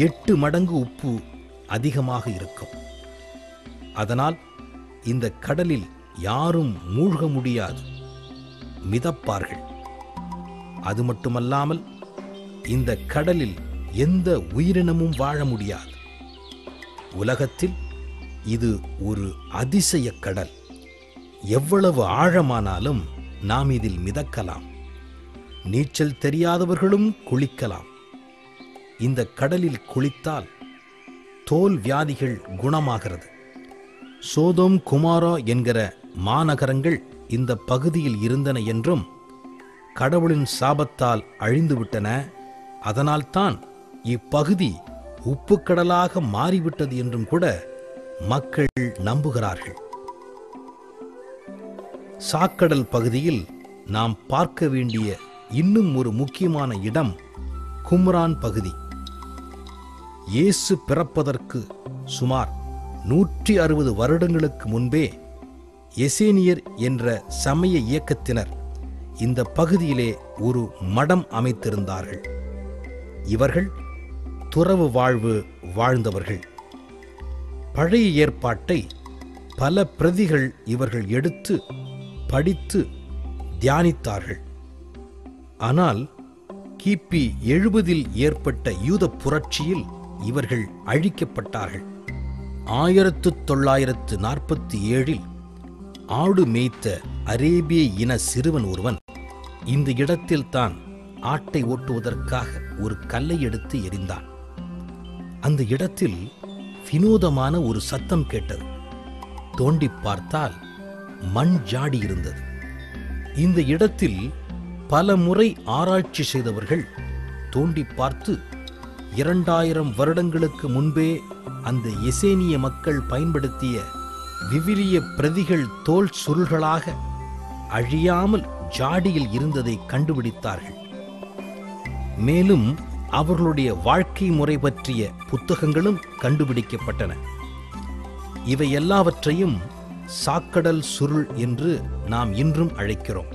8 மடங்கு உப்பு அதிகமாக இருக்கும். அதனால் இந்த கடலில் யாரும் மூழ்க முடியாது, மிதப்பார்கள். அது மட்டுமல்லாமல் இந்த கடலில் எந்த உயிரினமும் வாழ முடியாது. உலகத்தில் இது ஒரு அதிசய கடல். எவ்வளவு ஆழமானாலும் நாம் இதில் மிதக்கலாம். நீச்சல் தெரியாதவர்களும் குளிக்கலாம். இந்த கடலில் குளித்தால் தோல் வியாதிகள் குணமாகிறது. சோதோம் குமாரா என்கிற மாநகரங்கள் இந்த பகுதியில் இருந்தன என்றும் கடவுளின் சாபத்தால் அழிந்துவிட்டன, அதனால்தான் இப்பகுதி உப்புக்கடலாக மாறிவிட்டது என்றும் கூட மக்கள் நம்புகிறார்கள். சாக்கடல் பகுதியில் நாம் பார்க்க வேண்டிய இன்னும் ஒரு முக்கியமான இடம் கும்ரான் பகுதி. இயேசு பிறப்பதற்கு சுமார் 160 வருடங்களுக்கு முன்பே எசேனியர் என்ற சமய இயக்கத்தினர் இந்த பகுதியிலே ஒரு மடம் அமைத்திருந்தார்கள். இவர்கள் துறவு வாழ்வு வாழ்ந்தவர்கள். பழைய ஏற்பாட்டை பல பிரதிகள் இவர்கள் எடுத்து படித்து தியானித்தார்கள். ஆனால் கிபி 70 ஏற்பட்ட யூத புரட்சியில் இவர்கள் அழிக்கப்பட்டார்கள். 1947 ஆடு மேய்த்த அரேபிய இன சிறுவன் ஒருவன் இந்த இடத்தில் தான் ஆட்டை ஓட்டுவதற்காக ஒரு கல்லை எடுத்து எறிந்தான். அந்த இடத்தில் வினோதமான ஒரு சத்தம் கேட்டது. தோண்டி பார்த்தால் மண் ஜாடி இருந்தது. இந்த இடத்தில் பல முறை ஆராய்ச்சி செய்தவர்கள் தோண்டி பார்த்து 2000 வருடங்களுக்கு முன்பே அந்த எசேனிய மக்கள் பயன்படுத்திய விவிலிய பிரதிகள் தோல் சுருள்களாக அழியாமல் ஜாடியில் இருந்ததை கண்டுபிடித்தார்கள். மேலும் அவர்களுடைய வாழ்க்கை முறை பற்றிய புத்தகங்களும் கண்டுபிடிக்கப்பட்டன. இவை எல்லாவற்றையும் சாக்கடல் சுருள் என்று நாம் இன்றும் அழைக்கிறோம்.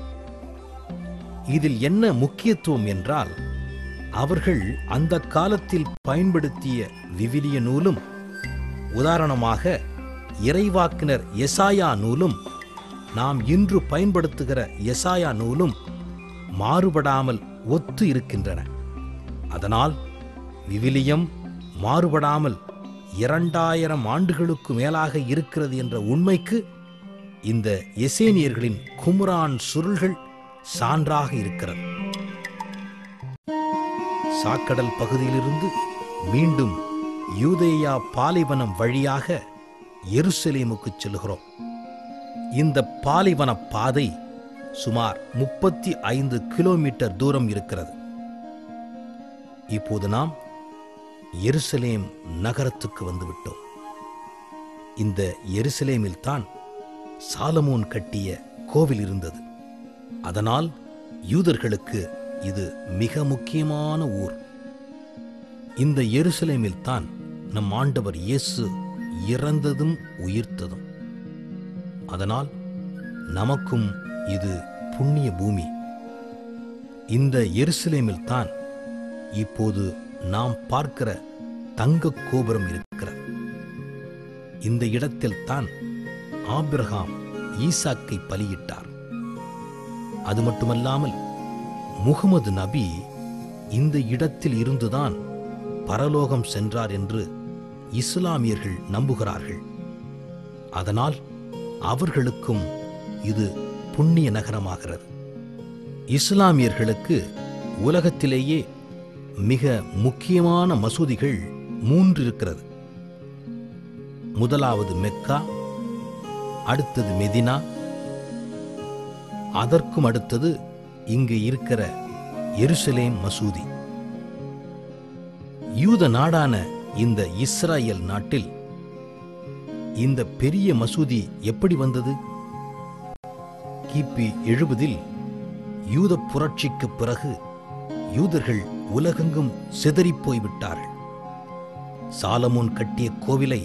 இதில் என்ன முக்கியத்துவம் என்றால், அவர்கள் அந்த காலத்தில் பயன்படுத்திய விவிலிய நூலும், உதாரணமாக இறைவாக்கினர் எசாயா நூலும், நாம் இன்று பயன்படுத்துகிற எசாயா நூலும் மாறுபடாமல் ஒத்து இருக்கின்றன. அதனால் விவிலியம் மாறுபடாமல் 2000 ஆண்டுகளுக்கு மேலாக இருக்கிறது என்ற உண்மைக்கு இந்த எசேனியர்களின் கும்ரான் சுருள்கள் சான்றாக இருக்கிறது. சாக்கடல் பகுதியிலிருந்து மீண்டும் யூதேயா பாலைவனம் வழியாக எருசலேமுக்கு செல்கிறோம். இந்த பாலைவன பாதை சுமார் 35 கிலோமீட்டர் தூரம் இருக்கிறது. இப்போது நாம் எருசலேம் நகரத்துக்கு வந்துவிட்டோம். இந்த எருசலேமில் தான் சாலமோன் கட்டிய கோவில் இருந்தது. அதனால் யூதர்களுக்கு இது மிக முக்கியமான ஊர். இந்த எருசலேமில் தான் நம் ஆண்டவர் இயேசு இறந்ததும் உயிர்த்ததும். அதனால் நமக்கும் இது புண்ணிய பூமி. இந்த எருசலேமில் தான் இப்போது நாம் பார்க்கிற தங்க கோபுரம் இருக்கிறது. இந்த இடத்தில் தான் ஆபிரகாம் ஈசாக்கை பலியிட்டார். அது மட்டுமல்லாமல் முகமது நபி இந்த இடத்தில் இருந்துதான் பரலோகம் சென்றார் என்று இஸ்லாமியர்கள் நம்புகிறார்கள். அதனால் அவர்களுக்கும் இது புண்ணிய நகரமாகிறது. இஸ்லாமியர்களுக்கு உலகத்திலேயே மிக முக்கியமான மசூதிகள் 3 இருக்கிறது. முதலாவது மெக்கா, அடுத்தது மெதினா, அதற்கும் அடுத்தது இங்கு இருக்கிற எருசலேம் மசூதி. யூத நாடான இந்த இஸ்ராயேல் நாட்டில் இந்த பெரிய மசூதி எப்படி வந்தது? கிபி 70 யூத புரட்சிக்கு பிறகு யூதர்கள் உலகெங்கும் சிதறிப்போய்விட்டார்கள். சாலமோன் கட்டிய கோவிலை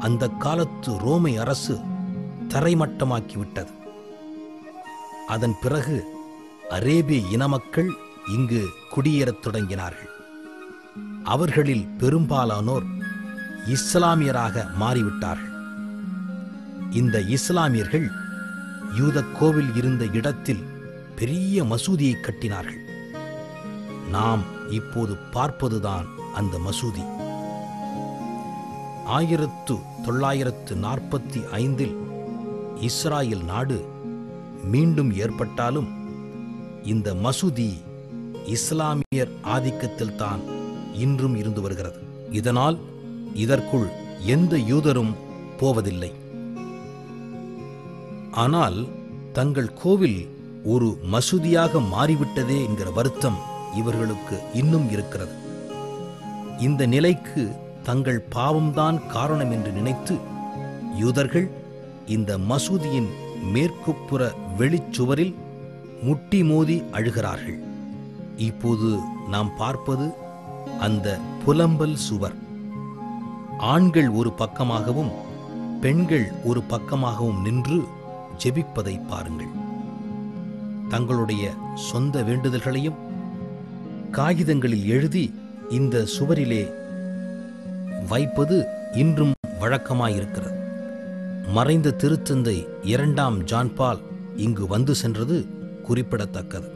அந்த காலத்து ரோமை அரசு தரைமட்டமாக்கிவிட்டது. அதன் பிறகு அரேபிய இன மக்கள் இங்கு குடியேறத் தொடங்கினார்கள். அவர்களில் பெரும்பாலானோர் இஸ்லாமியராக மாறிவிட்டார்கள். இந்த இஸ்லாமியர்கள் யூத கோவில் இருந்த இடத்தில் பெரிய மசூதியை கட்டினார்கள். நாம் இப்போது பார்ப்பதுதான் அந்த மசூதி. 1945 இஸ்ராயேல் நாடு மீண்டும் ஏற்பட்டாலும் இந்த மசூதி இஸ்லாமியர் ஆதிக்கத்தில் தான் இன்றும் இருந்து வருகிறது. இதனால் இதற்குள் எந்த யூதரும் போவதில்லை. ஆனால் தங்கள் கோவில் ஒரு மசூதியாக மாறிவிட்டதே என்கிற வருத்தம் இவர்களுக்கு இன்னும் இருக்கிறது. இந்த நிலைக்கு தங்கள் பாவம்தான் காரணம் என்று நினைத்து யூதர்கள் இந்த மசூதியின் மேற்குப்புற வெளிச்சுவரில் முட்டி மோதி அழுகிறார்கள். இப்போது நாம் பார்ப்பது அந்த புலம்பல் சுவர். ஆண்கள் ஒரு பக்கமாகவும் பெண்கள் ஒரு பக்கமாகவும் நின்று ஜெபிப்பதை பாருங்கள். தங்களுடைய சொந்த வேண்டுதல்களையும் காகிதங்களில் எழுதி இந்த சுவரிலே வைப்பது இன்றும் வழக்கமாயிருக்கிறது. மறைந்த திருத்தந்தை 2ஆம் ஜான் பால் இங்கு வந்து சென்றது குறிப்பிடத்தக்கது.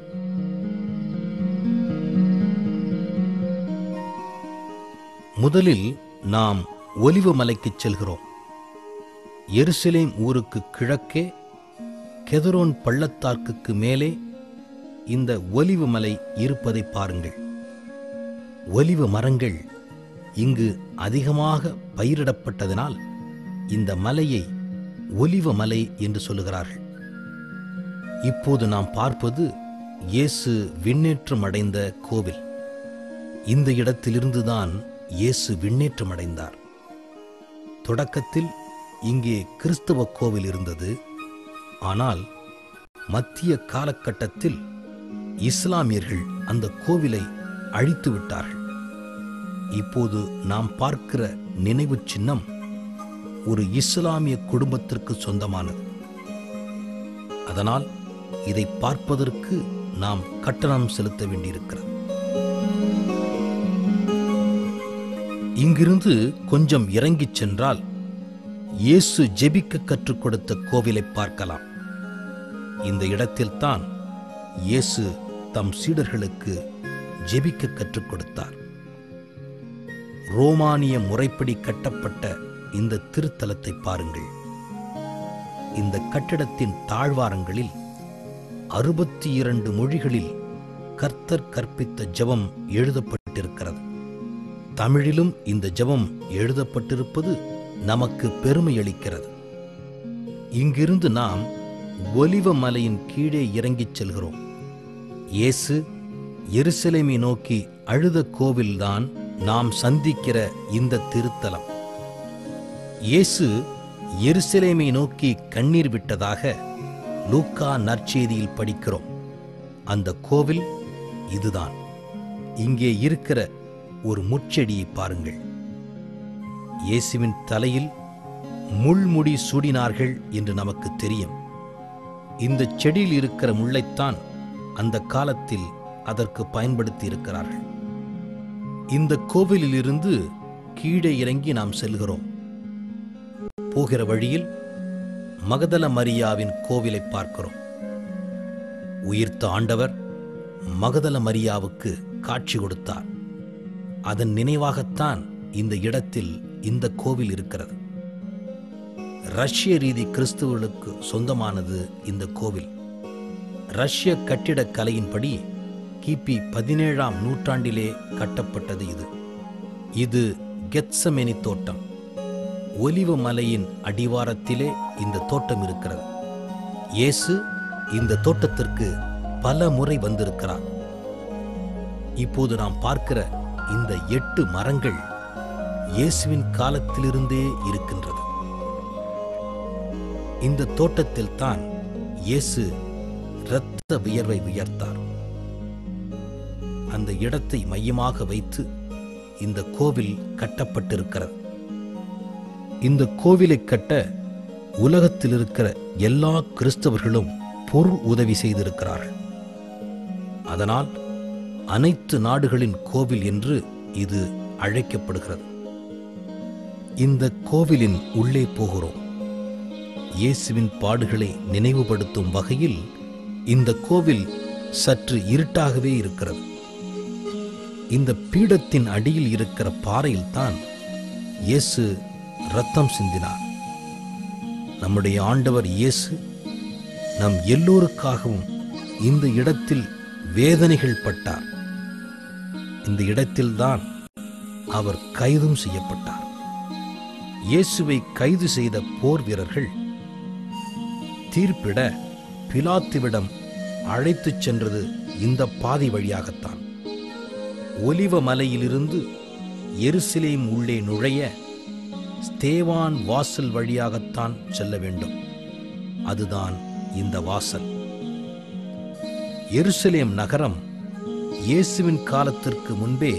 முதலில் நாம் ஒலிவ மலைக்குச் செல்கிறோம். எருசலேம் ஊருக்கு கிழக்கே கெதரோன் பள்ளத்தாக்குக்கு மேலே இந்த ஒலிவ மலை இருப்பதை பாருங்கள். ஒலிவ மரங்கள் இங்கு அதிகமாக பயிரிடப்பட்டதனால் இந்த மலையை ஒலிவ மலை என்று சொல்லுகிறார்கள். இப்போது நாம் பார்ப்பது இயேசு விண்ணேற்றம் அடைந்த கோவில். இந்த இடத்திலிருந்துதான் இயேசு விண்ணேற்றம் அடைந்தார். தொடக்கத்தில் இங்கே கிறிஸ்தவ கோவில் இருந்தது. ஆனால் மத்திய காலகட்டத்தில் இஸ்லாமியர்கள் அந்த கோவிலை அழித்து விட்டார்கள். இப்போது நாம் பார்க்கிற நினைவு சின்னம் ஒரு இஸ்லாமிய குடும்பத்திற்கு சொந்தமானது. அதனால் இதை பார்ப்பதற்கு நாம் கட்டணம் செலுத்த வேண்டியிருக்கிறது. இங்கிருந்து கொஞ்சம் இறங்கிச் சென்றால் இயேசு ஜெபிக்க கற்றுக் கொடுத்த கோவிலை பார்க்கலாம். இந்த இடத்தில்தான் இயேசு தம் சீடர்களுக்கு ஜெபிக்க கற்றுக் கொடுத்தார். ரோமானிய முறைப்படி கட்டப்பட்ட இந்த திருத்தலத்தை பாருங்கள். இந்த கட்டிடத்தின் தாழ்வாரங்களில் 62 மொழிகளில் கர்த்தர் கற்பித்த ஜெபம் எழுதப்பட்டிருக்கிறது. தமிழிலும் இந்த ஜெபம் எழுதப்பட்டிருப்பது நமக்கு பெருமை அளிக்கிறது. இங்கிருந்து நாம் ஒலிவ மலையின் கீழே இறங்கிச் செல்கிறோம். இயேசு எருசலேமை நோக்கி அழுத கோவில்தான் நாம் சந்திக்கிற இந்த திருத்தலம். இயேசு எருசலேமை நோக்கி கண்ணீர் விட்டதாக லூக்கா நற்செய்தியில் படிக்கிறோம். அந்த கோவில் இதுதான். இங்கே இருக்கிற ஒரு முட்செடியை பாருங்கள். இயேசுவின் தலையில் முள்முடி சூடினார்கள் என்று நமக்கு தெரியும். இந்த செடியில் இருக்கிற முள்ளைத்தான் அந்த காலத்தில் அதற்கு பயன்படுத்தி இருக்கிறார்கள். இந்த கோவிலிலிருந்து கீழே இறங்கி நாம் செல்கிறோம். போகிற வழியில் மகதல மரியாவின் கோவிலை பார்க்கிறோம். உயிர்த்த ஆண்டவர் மகதல மரியாவுக்கு காட்சி கொடுத்தார். அதன் நினைவாகத்தான் இந்த இடத்தில் இந்த கோவில் இருக்கிறது. ரஷ்ய ரீதி கிறிஸ்துவர்களுக்கு சொந்தமானது இந்த கோவில். ரஷ்ய கட்டிடக் கலையின்படி கிபி 17ஆம் நூற்றாண்டிலே கட்டப்பட்டது இது. இது கெத்சமேனி தோட்டம். ஒலிவ மலையின் அடிவாரத்திலே இந்த தோட்டம் இருக்கிறது. இயேசு இந்த தோட்டத்திற்கு பல முறை வந்திருக்கிறார். இப்போது நாம் பார்க்கிற இந்த 8 மரங்கள் இயேசுவின் காலத்திலிருந்தே இருக்கின்றது. இந்த தோட்டத்தில் தான் இயேசு இரத்த வியர்வை உயர்த்தார். அந்த இடத்தை மையமாக வைத்து இந்த கோவில் கட்டப்பட்டிருக்கிறது. இந்த கோவிலை கட்ட உலகத்தில் இருக்கிற எல்லா கிறிஸ்தவர்களும் பொருள் உதவி செய்திருக்கிறார்கள். அதனால் அனைத்து நாடுகளின் கோவில் என்று இது அழைக்கப்படுகிறது. இந்த கோவிலின் உள்ளே போகிறோம். இயேசுவின் பாடுகளை நினைவுபடுத்தும் வகையில் இந்த கோவில் சற்று இருட்டாகவே இருக்கிறது. இந்த பீடத்தின் அடியில் இருக்கிற பாறையில்தான் இயேசு இரத்தம் சிந்தினார். நம்முடைய ஆண்டவர் இயேசு நம் எல்லோருக்காகவும் இந்த இடத்தில் வேதனைகள் பட்டார். இந்த இடத்தில்தான் அவர் கைதும் செய்யப்பட்டார். இயேசுவை கைது செய்த போர் வீரர்கள் தீர்ப்பிட பிலாத்துவிடம் அழைத்துச் சென்றது இந்த பாதை வழியாகத்தான். ஒலிவ மலையிலிருந்து எருசலேம் உள்ளே நுழைய ஸ்தேவான் வாசல் வழியாகத்தான் செல்ல வேண்டும். அதுதான் இந்த வாசல். எருசலேம் நகரம் இயேசுவின் காலத்திற்கு முன்பே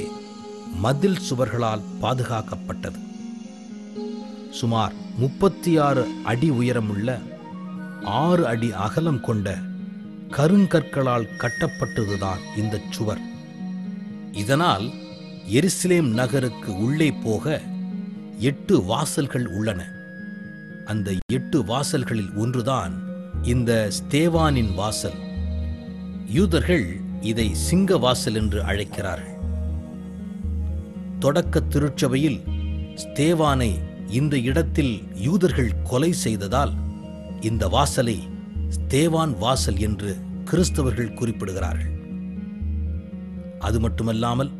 மதில் சுவர்களால் பாதுகாக்கப்பட்டது. சுமார் 36 அடி உயரமுள்ள 6 அடி அகலம் கொண்ட கருங்கற்களால் கட்டப்பட்டதுதான் இந்த சுவர். இதனால் எருசலேம் நகருக்கு உள்ளே போக 8 வாசல்கள் உள்ளன. அந்த 8 வாசல்களில் ஒன்றுதான் இந்த ஸ்தேவானின் வாசல். யூதர்கள் இதை சிங்க வாசல் என்று அழைக்கிறார்கள். தொடக்க திருச்சபையில் ஸ்தேவானை இந்த இடத்தில் யூதர்கள் கொலை செய்ததால் இந்த வாசலை ஸ்தேவான் வாசல் என்று கிறிஸ்தவர்கள் குறிப்பிடுகிறார்கள். அது மட்டுமல்லாமல்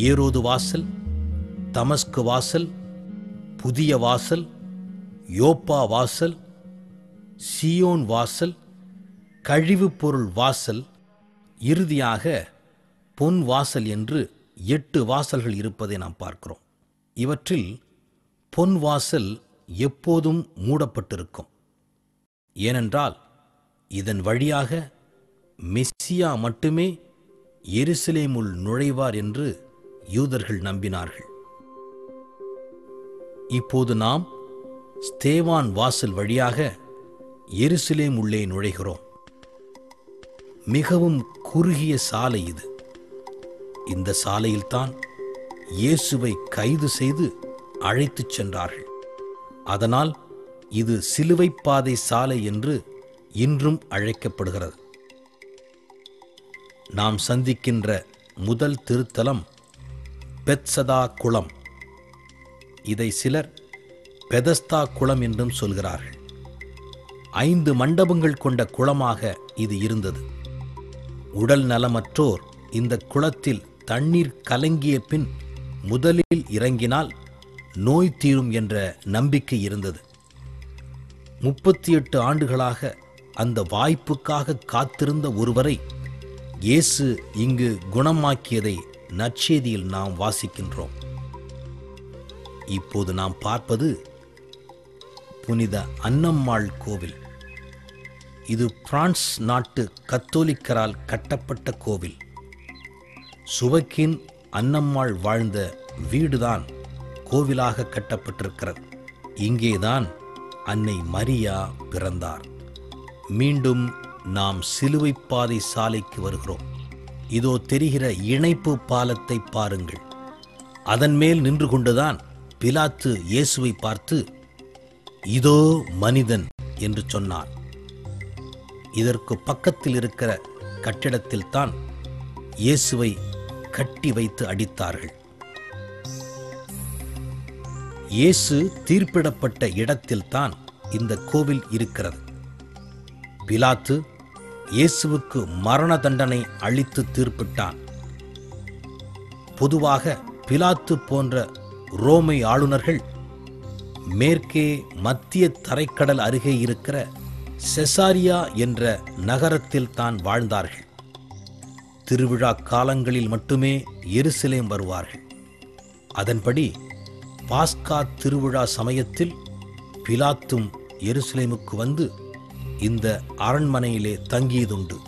ஏரோது வாசல், தமஸ்கு வாசல், புதிய வாசல், யோப்பா வாசல், சியோன் வாசல், கழிவுப் பொருள் வாசல், இறுதியாக பொன் வாசல் என்று 8 வாசல்கள் இருப்பதை நாம் பார்க்கிறோம். இவற்றில் பொன் வாசல் எப்போதும் மூடப்பட்டிருக்கும். ஏனென்றால் இதன் வழியாக மெஸ்ஸியா மட்டுமே எருசலேமுள் நுழைவார் என்று யூதர்கள் நம்பினார்கள். இப்போது நாம் ஸ்தேவான் வாசல் வழியாக எருசலேம் உள்ளே நுழைகிறோம். மிகவும் குறுகிய சாலை இது. இந்த சாலையில்தான் இயேசுவை கைது செய்து அழைத்துச் சென்றார்கள். அதனால் இது சிலுவைப் பாதை சாலை என்று இன்றும் அழைக்கப்படுகிறது. நாம் சந்திக்கின்ற முதல் திருத்தலம் பெத்சதா குளம். இதை சிலர் பெதஸ்தா குளம் என்றும் சொல்கிறார்கள். 5 மண்டபங்கள் கொண்ட குளமாக இது இருந்தது. உடல் நலமற்றோர் இந்த குளத்தில் தண்ணீர் கலங்கிய பின் முதலில் இறங்கினால் நோய் தீரும் என்ற நம்பிக்கை இருந்தது. 38 ஆண்டுகளாக அந்த வாய்ப்புக்காக காத்திருந்த ஒருவரை இயேசு இங்கு குணமாக்கியதை நற்செய்தியில் நாம் வாசிக்கின்றோம். இப்போது நாம் பார்ப்பது புனித அன்னம்மாள் கோவில். இது பிரான்ஸ் நாட்டு கத்தோலிக்கரால் கட்டப்பட்ட கோவில். சுவக்கின் அன்னம்மாள் வாழ்ந்த வீடுதான் கோவிலாக கட்டப்பட்டிருக்கிறது. இங்கேதான் அன்னை மரியா பிறந்தார். மீண்டும் நாம் சிலுவைப் பாதை சாலைக்கு வருகிறோம். இதோ தெரிகிற இணைப்பு பாலத்தை பாருங்கள். அதன் மேல் நின்று கொண்டுதான் பிலாத்து இயேசுவை பார்த்து இதோ மனிதன் என்று சொன்னான். இதற்கு பக்கத்தில் இருக்கிற கட்டிடத்தில்தான் இயேசுவை கட்டி வைத்து அடித்தார்கள். இயேசு தீர்ப்பிடப்பட்ட இடத்தில்தான் இந்த கோவில் இருக்கிறது. பிலாத்து இயேசுவுக்கு மரண தண்டனை அளித்து தீர்ப்பிட்டான். பொதுவாக பிலாத்து போன்ற ரோமை ஆளுநர்கள் மேற்கே மத்திய தரைக்கடல் அருகே இருக்கிற செசாரியா என்ற நகரத்தில் தான் வாழ்ந்தார்கள். திருவிழா காலங்களில் மட்டுமே எருசலேம் வருவார்கள். அதன்படி பாஸ்கா திருவிழா சமயத்தில் பிலாத்தும் எருசலேமுக்கு வந்து இந்த அரண்மனையிலே தங்கியதுண்டு.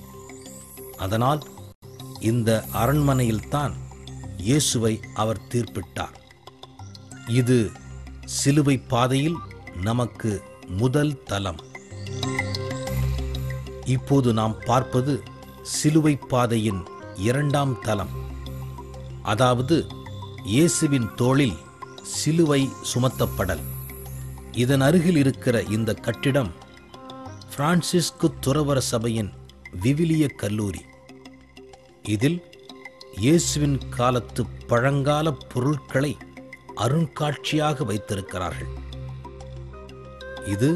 அதனால் இந்த அரண்மனையில்தான் இயேசுவை அவர் தீர்ப்பிட்டார். இது சிலுவை பாதையில் நமக்கு முதல் தலம். இப்போது நாம் பார்ப்பது சிலுவை பாதையின் 2ஆம் தலம். அதாவது இயேசுவின் தோளில் சிலுவை சுமத்தப்படல். இதன் அருகில் இருக்கிற இந்த கட்டிடம் பிரான்சிஸ்கு துறவற சபையின் விவிலிய கல்லூரி. இதில் இயேசுவின் காலத்து பழங்கால பொருட்களை அருங்காட்சியாக வைத்திருக்கிறார்கள். இது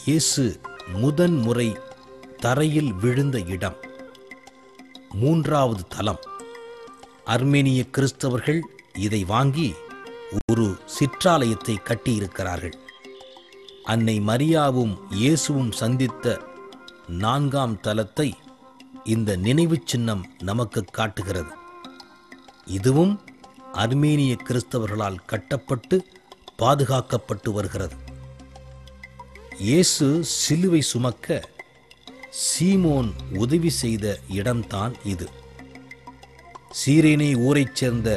இயேசு முதன்முறை தரையில் விழுந்த இடம். மூன்றாவது தலம். அர்மேனிய கிறிஸ்தவர்கள் இதை வாங்கி ஒரு சிற்றாலயத்தை கட்டியிருக்கிறார்கள். அன்னை மரியாவும் இயேசுவும் சந்தித்த 4ஆம் தலத்தை இந்த நினைவு சின்னம் நமக்கு காட்டுகிறது. இதுவும் அர்மேனிய கிறிஸ்தவர்களால் கட்டப்பட்டு பாதுகாக்கப்பட்டு வருகிறது. இயேசு சிலுவை சுமக்க சீமோன் உதவி செய்த இடம்தான் இது. சீரேனே ஊரைச் சேர்ந்த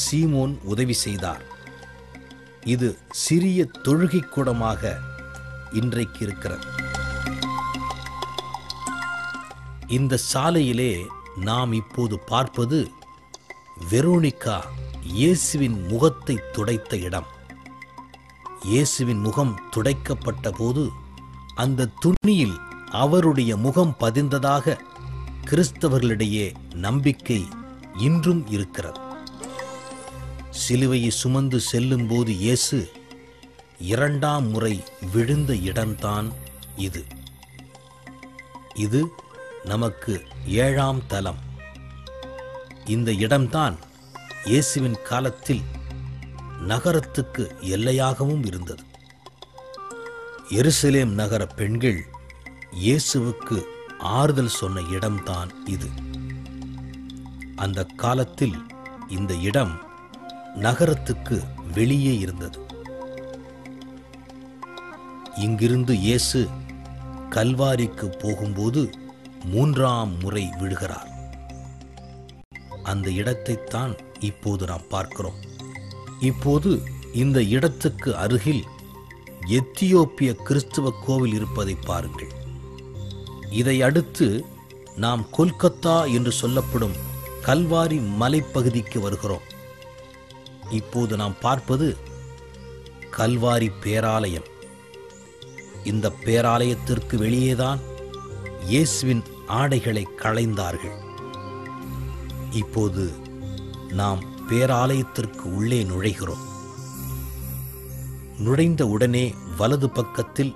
சீமோன் உதவி செய்தார். இது சிறிய தொழுகைக் கூடமாக இன்றைக்கு இருக்கிறது. இந்த சாலையிலே நாம் இப்போது பார்ப்பது வெரோனிகா இயேசுவின் முகத்தை துடைத்த இடம். இயேசுவின் முகம் துடைக்கப்பட்ட போது அந்த துணியில் அவருடைய முகம் பதிந்ததாக கிறிஸ்தவர்களிடையே நம்பிக்கை இன்றும் இருக்கிறது. சிலுவையை சுமந்து செல்லும் போது இயேசு 2ஆம் முறை விழுந்த இடம்தான் இது. இது நமக்கு 7ஆம் தலம். இந்த இடம்தான் இயேசுவின் காலத்தில் நகரத்துக்கு எல்லையாகவும் இருந்தது. எருசலேம் நகர பெண்கள் இயேசுவுக்கு ஆறுதல் சொன்ன இடம்தான் இது. அந்த காலத்தில் இந்த இடம் நகரத்துக்கு வெளியே இருந்தது. இங்கிருந்து இயேசு கல்வாரிக்கு போகும்போது 3ஆம் முறை விழுகிறார். அந்த இடத்தைத்தான் இப்போது நாம் பார்க்கிறோம். இப்போது இந்த இடத்துக்கு அருகில் எத்தியோப்பிய கிறிஸ்துவ கோவில் இருப்பதை பாருங்கள். இதை அடுத்து நாம் கொல்கத்தா என்று சொல்லப்படும் கல்வாரி மலைப்பகுதிக்கு வருகிறோம். இப்போது நாம் பார்ப்பது கல்வாரி பேராலயம். இந்த பேராலயத்திற்கு வெளியேதான் இயேசுவின் ஆடைகளை களைந்தார்கள். இப்போது நாம் பேராலயத்திற்கு உள்ளே நுழைகிறோம். நுழைந்த உடனே வலது பக்கத்தில்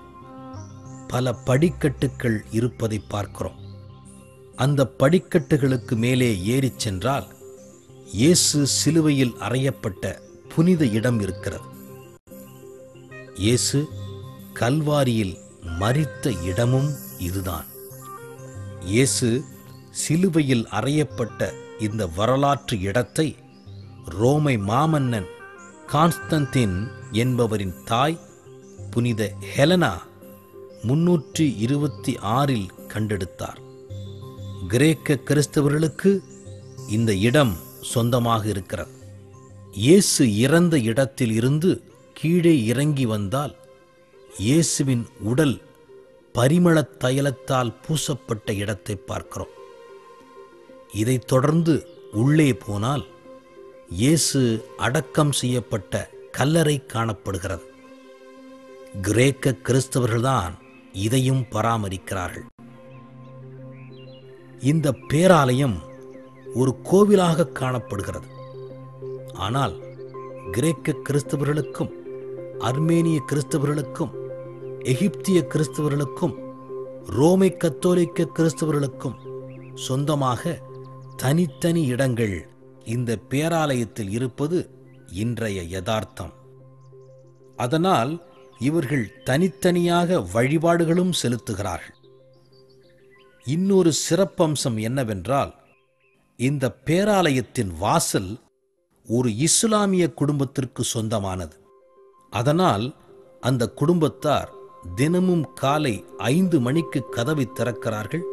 பல படிக்கட்டுகள் இருப்பதை பார்க்கிறோம். அந்த படிக்கட்டுகளுக்கு மேலே ஏறிச் சென்றால் இயேசு சிலுவையில் அறையப்பட்ட புனித இடம் இருக்கிறது. இயேசு கல்வாரியில் மரித்த இடமும் இதுதான். இயேசு சிலுவையில் அறையப்பட்ட இந்த வரலாற்று இடத்தை ரோமை மாமன்னன் கான்ஸ்டன்டின் என்பவரின் தாய் புனித ஹெலனா 326இல் கண்டெடுத்தார். கிரேக்க கிறிஸ்தவர்களுக்கு இந்த இடம் சொந்தமாக இருக்கிறது. இயேசு இறந்த இடத்தில் இருந்து கீழே இறங்கி வந்தால் இயேசுவின் உடல் பரிமள தைலத்தால் பூசப்பட்ட இடத்தை பார்க்கிறோம். இதைத் தொடர்ந்து உள்ளே போனால் இயேசு அடக்கம் செய்யப்பட்ட கல்லறை காணப்படுகிறது. கிரேக்க கிறிஸ்தவர்கள்தான் இதையும் பராமரிக்கிறார்கள். இந்த பேராலயம் ஒரு கோவிலாக காணப்படுகிறது. ஆனால் கிரேக்க கிறிஸ்தவர்களுக்கும் அர்மேனிய கிறிஸ்தவர்களுக்கும் எகிப்திய கிறிஸ்தவர்களுக்கும் ரோமை கத்தோலிக்க கிறிஸ்தவர்களுக்கும் சொந்தமாக தனித்தனி இடங்கள் இந்த பேராலயத்தில் இருப்பது இன்றைய யதார்த்தம். அதனால் இவர்கள் தனித்தனியாக வழிபாடுகளும் செலுத்துகிறார்கள். இன்னொரு சிறப்பம்சம் என்னவென்றால், இந்த பேராலயத்தின் வாசல் ஒரு இஸ்லாமிய குடும்பத்திற்கு சொந்தமானது. அதனால் அந்த குடும்பத்தார் தினமும் காலை 5 மணிக்கு கதவை திறக்கிறார்கள்,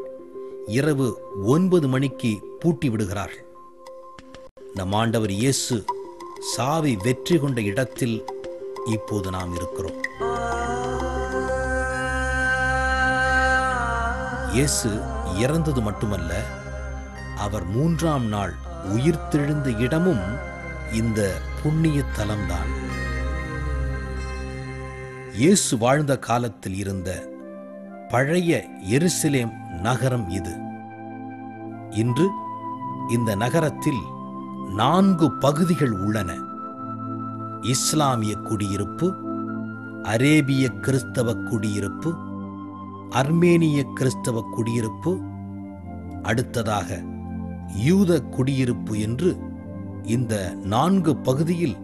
இரவு 9 மணிக்கு பூட்டி விடுகிறார்கள். நம் ஆண்டவர் இயேசு சாவை வெற்றி கொண்ட இடத்தில் இப்போது நாம் இருக்கிறோம். இயேசு இறந்தது மட்டுமல்ல, அவர் 3ஆம் நாள் உயிர்த்தெழுந்த இடமும் இந்த புண்ணிய தலம்தான். இயேசு வாழ்ந்த காலத்தில் இருந்த பழைய எருசலேம் நகரம் இது. இன்று இந்த நகரத்தில் 4 பகுதிகள் உள்ளன. இஸ்லாமிய குடியிருப்பு, அரேபிய கிறிஸ்தவ குடியிருப்பு, அர்மேனிய கிறிஸ்தவ குடியிருப்பு, அடுத்ததாக யூத குடியிருப்பு என்று இந்த 4 பகுதியில்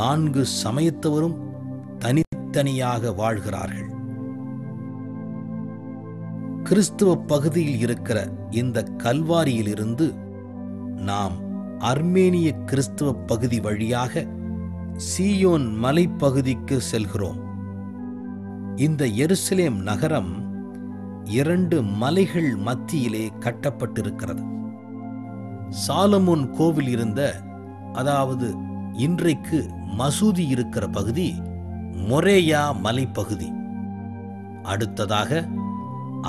4 சமயத்தவரும் தனித்தனியாக வாழ்கிறார்கள். கிறிஸ்துவ பகுதியில் இருக்கிற இந்த கல்வாரியிலிருந்து நாம் அர்மேனிய கிறிஸ்துவ பகுதி வழியாக சீயோன் மலைப்பகுதிக்கு செல்கிறோம். இந்த எருசலேம் நகரம் 2 மலைகள் மத்தியிலே கட்டப்பட்டிருக்கிறது. சாலமோன் கோவில் இருந்த, அதாவது இன்றைக்கு மசூதி இருக்கிற பகுதி மொரேயா மலைப்பகுதி. அடுத்ததாக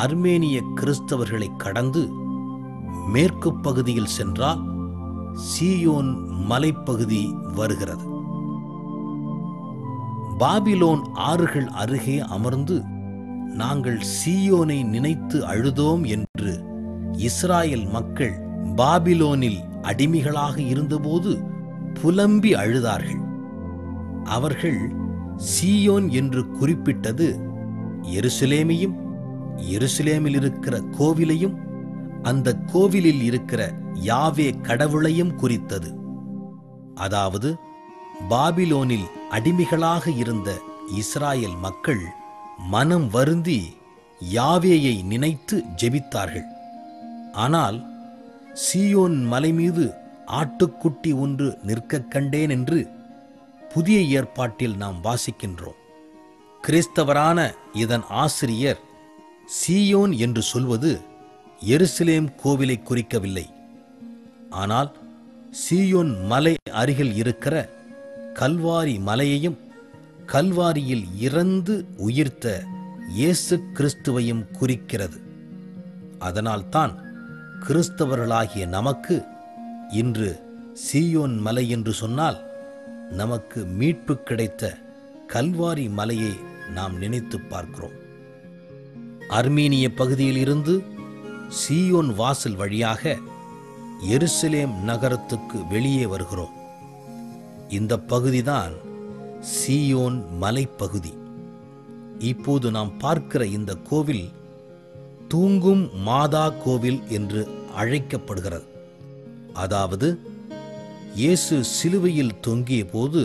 அர்மேனிய கிறிஸ்தவர்களை கடந்து மேற்கு பகுதியில் சென்றால் சீயோன் மலைப்பகுதி வருகிறது. பாபிலோன் ஆறுகள் அருகே அமர்ந்து நாங்கள் சீயோனை நினைத்து அழுதோம் என்று இஸ்ராயேல் மக்கள் பாபிலோனில் அடிமைகளாக இருந்தபோது புலம்பி அழுதார்கள். அவர்கள் சீயோன் என்று குறிப்பிட்டது எருசலேமையும், எருசலேமில் இருக்கிற கோவிலையும், அந்த கோவிலில் இருக்கிற யாவே கடவுளையும் குறித்தது. அதாவது பாபிலோனில் அடிமைகளாக இருந்த இஸ்ராயேல் மக்கள் மனம் வருந்தி யாவேயை நினைத்து ஜெபித்தார்கள். ஆனால் சீயோன் மலை மீது ஆட்டுக்குட்டி ஒன்று நிற்கக் கண்டேன் என்று புதிய ஏற்பாட்டில் நாம் வாசிக்கின்றோம். கிறிஸ்தவரான இதன் ஆசிரியர் சீயோன் என்று சொல்வது எருசலேம் கோவிலை குறிக்கவில்லை. ஆனால் சீயோன் மலை அருகில் இருக்கிற கல்வாரி மலையையும், கல்வாரியில் இறந்து உயிர்த்த இயேசு கிறிஸ்துவையும் குறிக்கிறது. அதனால்தான் கிறிஸ்தவர்களாகிய நமக்கு இன்று சீயோன் மலை என்று சொன்னால் நமக்கு மீட்பு கிடைத்த கல்வாரி மலையை நாம் நினைத்து பார்க்கிறோம். அர்மீனிய பகுதியில் இருந்து சீயோன் வாசல் வழியாக எருசலேம் நகரத்துக்கு வெளியே வருகிறோம். இந்த பகுதிதான் சீயோன் மலைப்பகுதி. இப்போது நாம் பார்க்கிற இந்த கோவில் தூங்கும் மாதா கோவில் என்று அழைக்கப்படுகிறது. அதாவது இயேசு சிலுவையில் தொங்கிய போது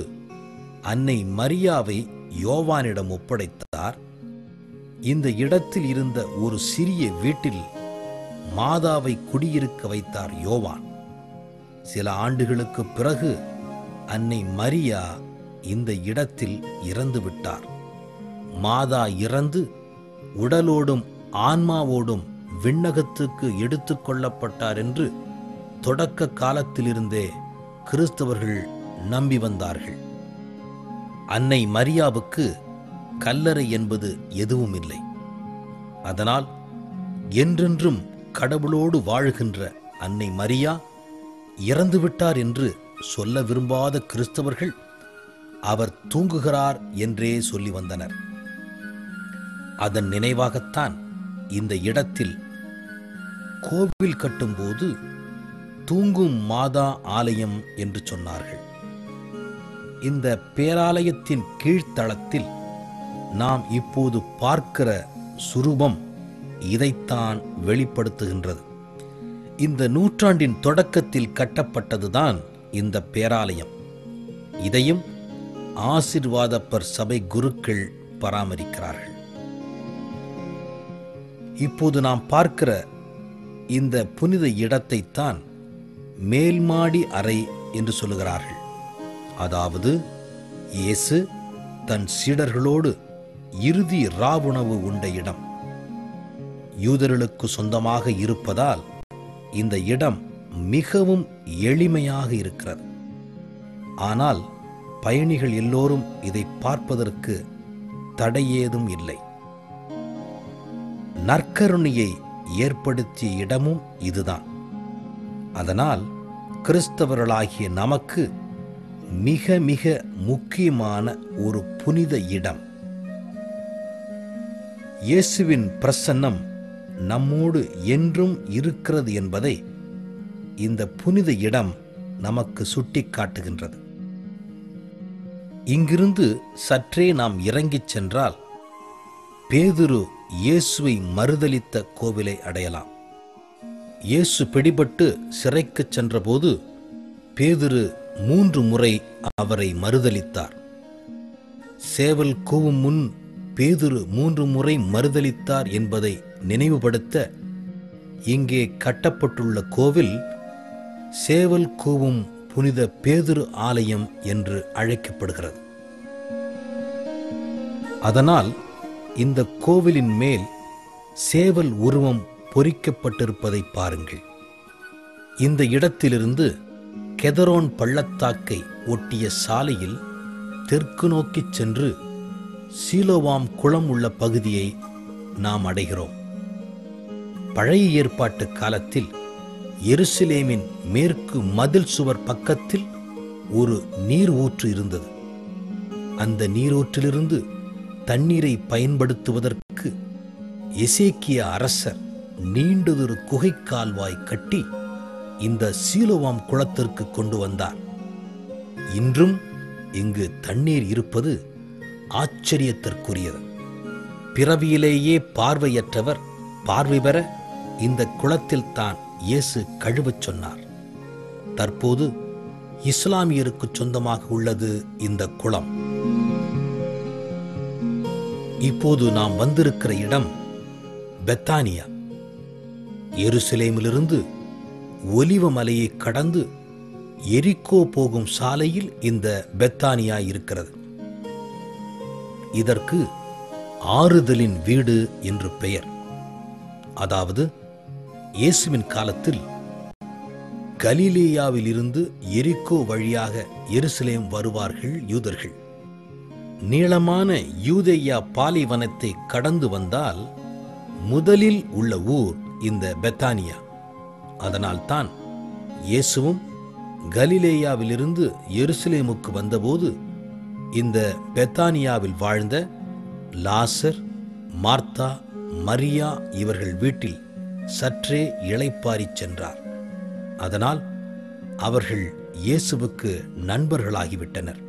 அன்னை மரியாவை யோவானிடம் ஒப்படைத்தார். இந்த இடத்தில் இருந்த ஒரு சிறிய வீட்டில் மாதாவை குடியிருக்க வைத்தார் யோவான். சில ஆண்டுகளுக்கு பிறகு அன்னை மரியா இந்த இடத்தில் இறந்து விட்டார். மாதா இறந்து உடலோடும் ஆன்மாவோடும் விண்ணகத்துக்கு எடுத்துக் கொள்ளப்பட்டார் என்று தொடக்க காலத்திலிருந்தே கிறிஸ்தவர்கள் நம்பி வந்தார்கள். அன்னை மரியாவுக்கு கல்லறை என்பது எதுவும் இல்லை. அதனால் என்றென்றும் கடவுளோடு வாழுகின்ற அன்னை மரியா இறந்துவிட்டார் என்று சொல்ல விரும்பாத கிறிஸ்தவர்கள் அவர் தூங்குகிறார் என்றே சொல்லி வந்தனர். அதன் நினைவாகத்தான் இந்த இடத்தில் கோவில் கட்டும்போது தூங்கும் மாதா ஆலயம் என்று சொன்னார்கள். இந்த பேராலயத்தின் கீழ்த்தளத்தில் நாம் இப்போது பார்க்கிற சுரூபம் இதைத்தான் வெளிப்படுத்துகின்றது. இந்த நூற்றாண்டின் தொடக்கத்தில் கட்டப்பட்டதுதான் இந்த பேராலயம். இதையும் ஆசீர்வாதப்பர் சபை குருக்கள் பராமரிக்கிறார்கள். இப்போது நாம் பார்க்கிற இந்த புனித இடத்தைத்தான் மேல்மாடி அறை என்று சொல்லுகிறார்கள். அதாவது இயேசு தன் சீடர்களோடு இறுதி ராவுணவு உண்ட இடம். யூதர்களுக்கு சொந்தமாக இருப்பதால் இந்த இடம் மிகவும் எளிமையாக இருக்கிறது. ஆனால் பயணிகள் எல்லோரும் இதை பார்ப்பதற்கு தடையேதும் இல்லை. நற்கருணையை ஏற்படுத்திய இடமும் இதுதான். அதனால் கிறிஸ்தவர்களாகிய நமக்கு மிக மிக முக்கியமான ஒரு புனித இடம். இயேசுவின் பிரசன்னம் நம்மோடு என்றும் இருக்கிறது என்பதை இந்த புனித இடம் நமக்கு சுட்டிக்காட்டுகின்றது. இங்கிருந்து சற்றே நாம் இறங்கிச் சென்றால் பேதுரு இயேசுவை மறுதலித்த கோவிலை அடையலாம். இயேசு பிடிபட்டு சிறைக்குச் சென்றபோது பேதுரு 3 முறை அவரை மறுதலித்தார். சேவல் கூவும் முன் பேதுரு 3 முறை மறுதலித்தார் என்பதை நினைவுபடுத்த இங்கே கட்டப்பட்டுள்ள கோவில் சேவல் கூவும் புனித பேதுரு ஆலயம் என்று அழைக்கப்படுகிறது. அதனால் இந்த கோவிலின் மேல் சேவல் உருவம் பொறிக்கப்பட்டிருப்பதை பாருங்கள். இந்த இடத்திலிருந்து கெதரோன் பள்ளத்தாக்கை ஒட்டிய சாலையில் தெற்கு நோக்கிச் சென்று சீலோவாம் குளம் உள்ள பகுதியை நாம் அடைகிறோம். பழைய ஏற்பாட்டு காலத்தில் எருசலேமின் மேற்கு மதில் சுவர் பக்கத்தில் ஒரு நீர் ஊற்று இருந்தது. அந்த நீரூற்றிலிருந்து தண்ணீரை பயன்படுத்துவதற்கு எசேக்கியா அரசர் நீண்டதொரு குகை கால்வாய் கட்டி இந்த சீலோவாம் குளத்திற்கு கொண்டு வந்தார். இன்றும் இங்கு தண்ணீர் இருப்பது ஆச்சரியத்திற்குரியது. பிறவியிலேயே பார்வையற்றவர் பார்வை பெற இந்த குளத்தில் தான் இயேசு கழுவச் சொன்னார். தற்போது இஸ்லாமியருக்கு சொந்தமாக உள்ளது இந்த குளம். இப்போது நாம் வந்திருக்கிற இடம் பெத்தானியா. எருசலேமிலிருந்து ஒலிவ மலையை கடந்து எரிகோ போகும் சாலையில் இந்த பெத்தானியா இருக்கிறது. இதற்கு ஆறுதலின் வீடு என்று பெயர். அதாவது இயேசுவின் காலத்தில் கலிலேயாவில் இருந்து எரிகோ வழியாக எருசலேம் வருவார்கள் யூதர்கள். நீளமான யூதேயா பாலைவனத்தை கடந்து வந்தால் முதலில் உள்ள ஊர் இந்த பெத்தானியா. அதனால்தான் இயேசுவும் கலிலேயாவிலிருந்து எருசலேமுக்கு வந்தபோது இந்த பெத்தானியாவில் வாழ்ந்த லாசர், மார்த்தா, மரியா இவர்கள் வீட்டில் சற்றே இளைப்பாறிச் சென்றார். அதனால் அவர்கள் இயேசுவுக்கு நண்பர்களாகிவிட்டனர்.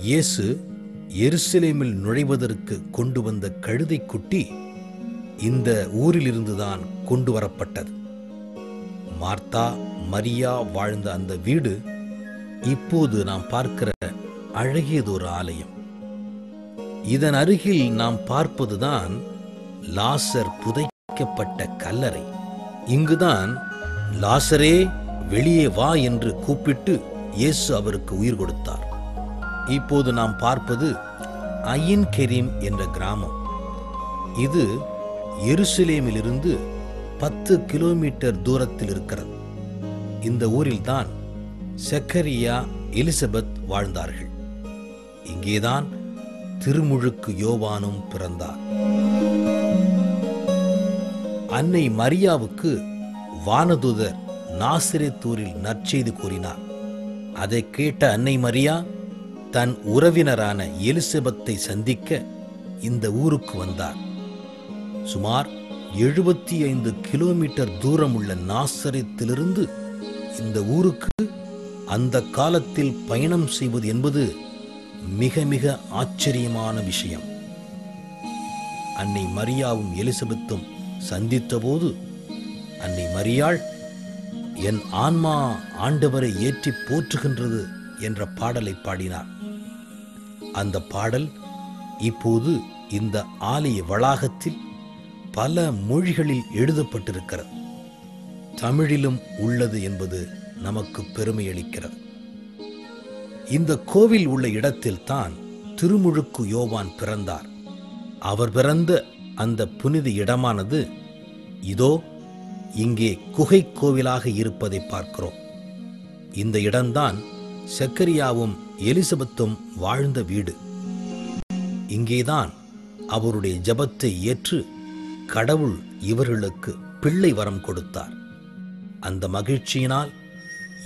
இயேசு எருசலேமில் நுழைவதற்கு கொண்டு வந்த கழுதைக்குட்டி இந்த ஊரிலிருந்துதான் கொண்டு வரப்பட்டது. மார்த்தா, மரியா வாழ்ந்த அந்த வீடு இப்போது நாம் பார்க்கிற அழகியதொரு ஆலயம். இதன் அருகில் நாம் பார்ப்பதுதான் லாசர் புதைக்கப்பட்ட கல்லறை. இங்குதான் லாசரே வெளியே வா என்று கூப்பிட்டு இயேசு அவருக்கு உயிர் கொடுத்தார். இப்போது நாம் பார்ப்பது அயின் கெரீம் என்ற கிராமம். இது எருசலேமிலிருந்து 10 கிலோமீட்டர் தூரத்தில் இருக்கிறது. இந்த ஊரில்தான் செக்கரியா, எலிசபெத் வாழ்ந்தார்கள். இங்கேதான் திருமுழுக்கு யோவானும் பிறந்தார். அன்னை மரியாவுக்கு வானதூதர் நாசரேத்தூரில் நற்செய்தி கூறினார். அதை கேட்ட அன்னை மரியா தன் உறவினரான எலிசபெத்தை சந்திக்க இந்த ஊருக்கு வந்தார். சுமார் 75 கிலோமீட்டர் தூரம் உள்ள நாசரேத்திலிருந்து இந்த ஊருக்கு அந்த காலத்தில் பயணம் செய்வது என்பது மிக மிக ஆச்சரியமான விஷயம். அன்னை மரியாவும் எலிசபெத்தும் சந்தித்தபோது அன்னை மரியாள், என் ஆன்மா ஆண்டவரை ஏற்றி போற்றுகின்றது என்ற பாடலை பாடினார். அந்த பாடல் இப்போது இந்த ஆலய வளாகத்தில் பல மொழிகளில் எழுதப்பட்டிருக்கிறது. தமிழிலும் உள்ளது என்பது நமக்கு பெருமை அளிக்கிறது. இந்த கோவில் உள்ள இடத்தில்தான் திருமுழுக்கு யோவான் பிறந்தார். அவர் பிறந்த அந்த புனித இடமானது இதோ இங்கே குகை கோவிலாக இருப்பதை பார்க்கிறோம். இந்த இடம்தான் செக்கரியாவும் எலிசபெத்தும் வாழ்ந்த வீடு. இங்கேதான் அவருடைய ஜெபத்தை ஏற்று கடவுள் இவர்களுக்கு பிள்ளை வரம் கொடுத்தார். அந்த மகிழ்ச்சியினால்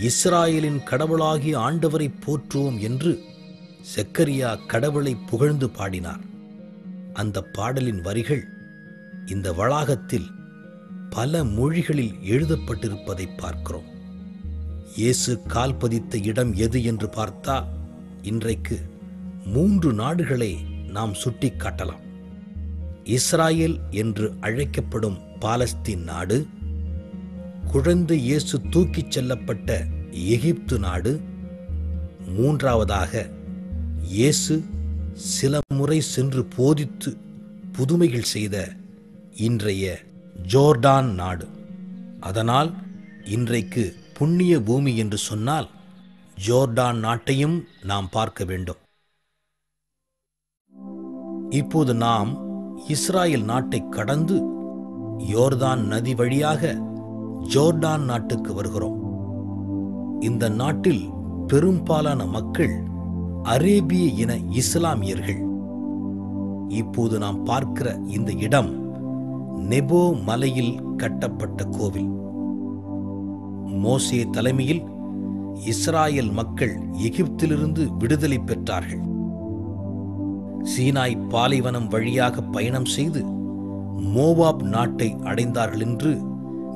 இஸ்ராயேலின் கடவுளாகிய ஆண்டவரை போற்றுவோம் என்று செக்கரியா கடவுளை புகழ்ந்து பாடினார். அந்த பாடலின் வரிகள் இந்த வளாகத்தில் பல மொழிகளில் எழுதப்பட்டிருப்பதை பார்க்கிறோம். இயேசு கால் பதித்த இடம் எது என்று பார்த்தால் இன்றைக்கு 3 நாடுகளை நாம் சுட்டிக் காட்டலாம். இஸ்ராயேல் என்று அழைக்கப்படும் பாலஸ்தீன் நாடு, குழந்தை இயேசு தூக்கிச் செல்லப்பட்ட எகிப்து நாடு, மூன்றாவதாக இயேசு சில முறை சென்று போதித்து புதுமைகள் செய்த இன்றைய ஜோர்டான் நாடு. அதனால் இன்றைக்கு புண்ணிய பூமி என்று சொன்னால் ஜோர்டான் நாட்டையும் நாம் பார்க்க வேண்டும். இப்போது நாம் இஸ்ராயேல் நாட்டை கடந்து யோர்தான் நதி வழியாக ஜோர்டான் நாட்டுக்கு வருகிறோம். இந்த நாட்டில் பெரும்பாலான மக்கள் அரேபிய இன இஸ்லாமியர்கள். இப்போது நாம் பார்க்கிற இந்த இடம் நெபோ மலையில் கட்டப்பட்ட கோவில். மோசே தலைமையில் இஸ்ராயேல் மக்கள் எகிப்திலிருந்து விடுதலை பெற்றார்கள். சீனாய் பாலைவனம் வழியாக பயணம் செய்து மோவாப் நாட்டை அடைந்தார்கள் என்று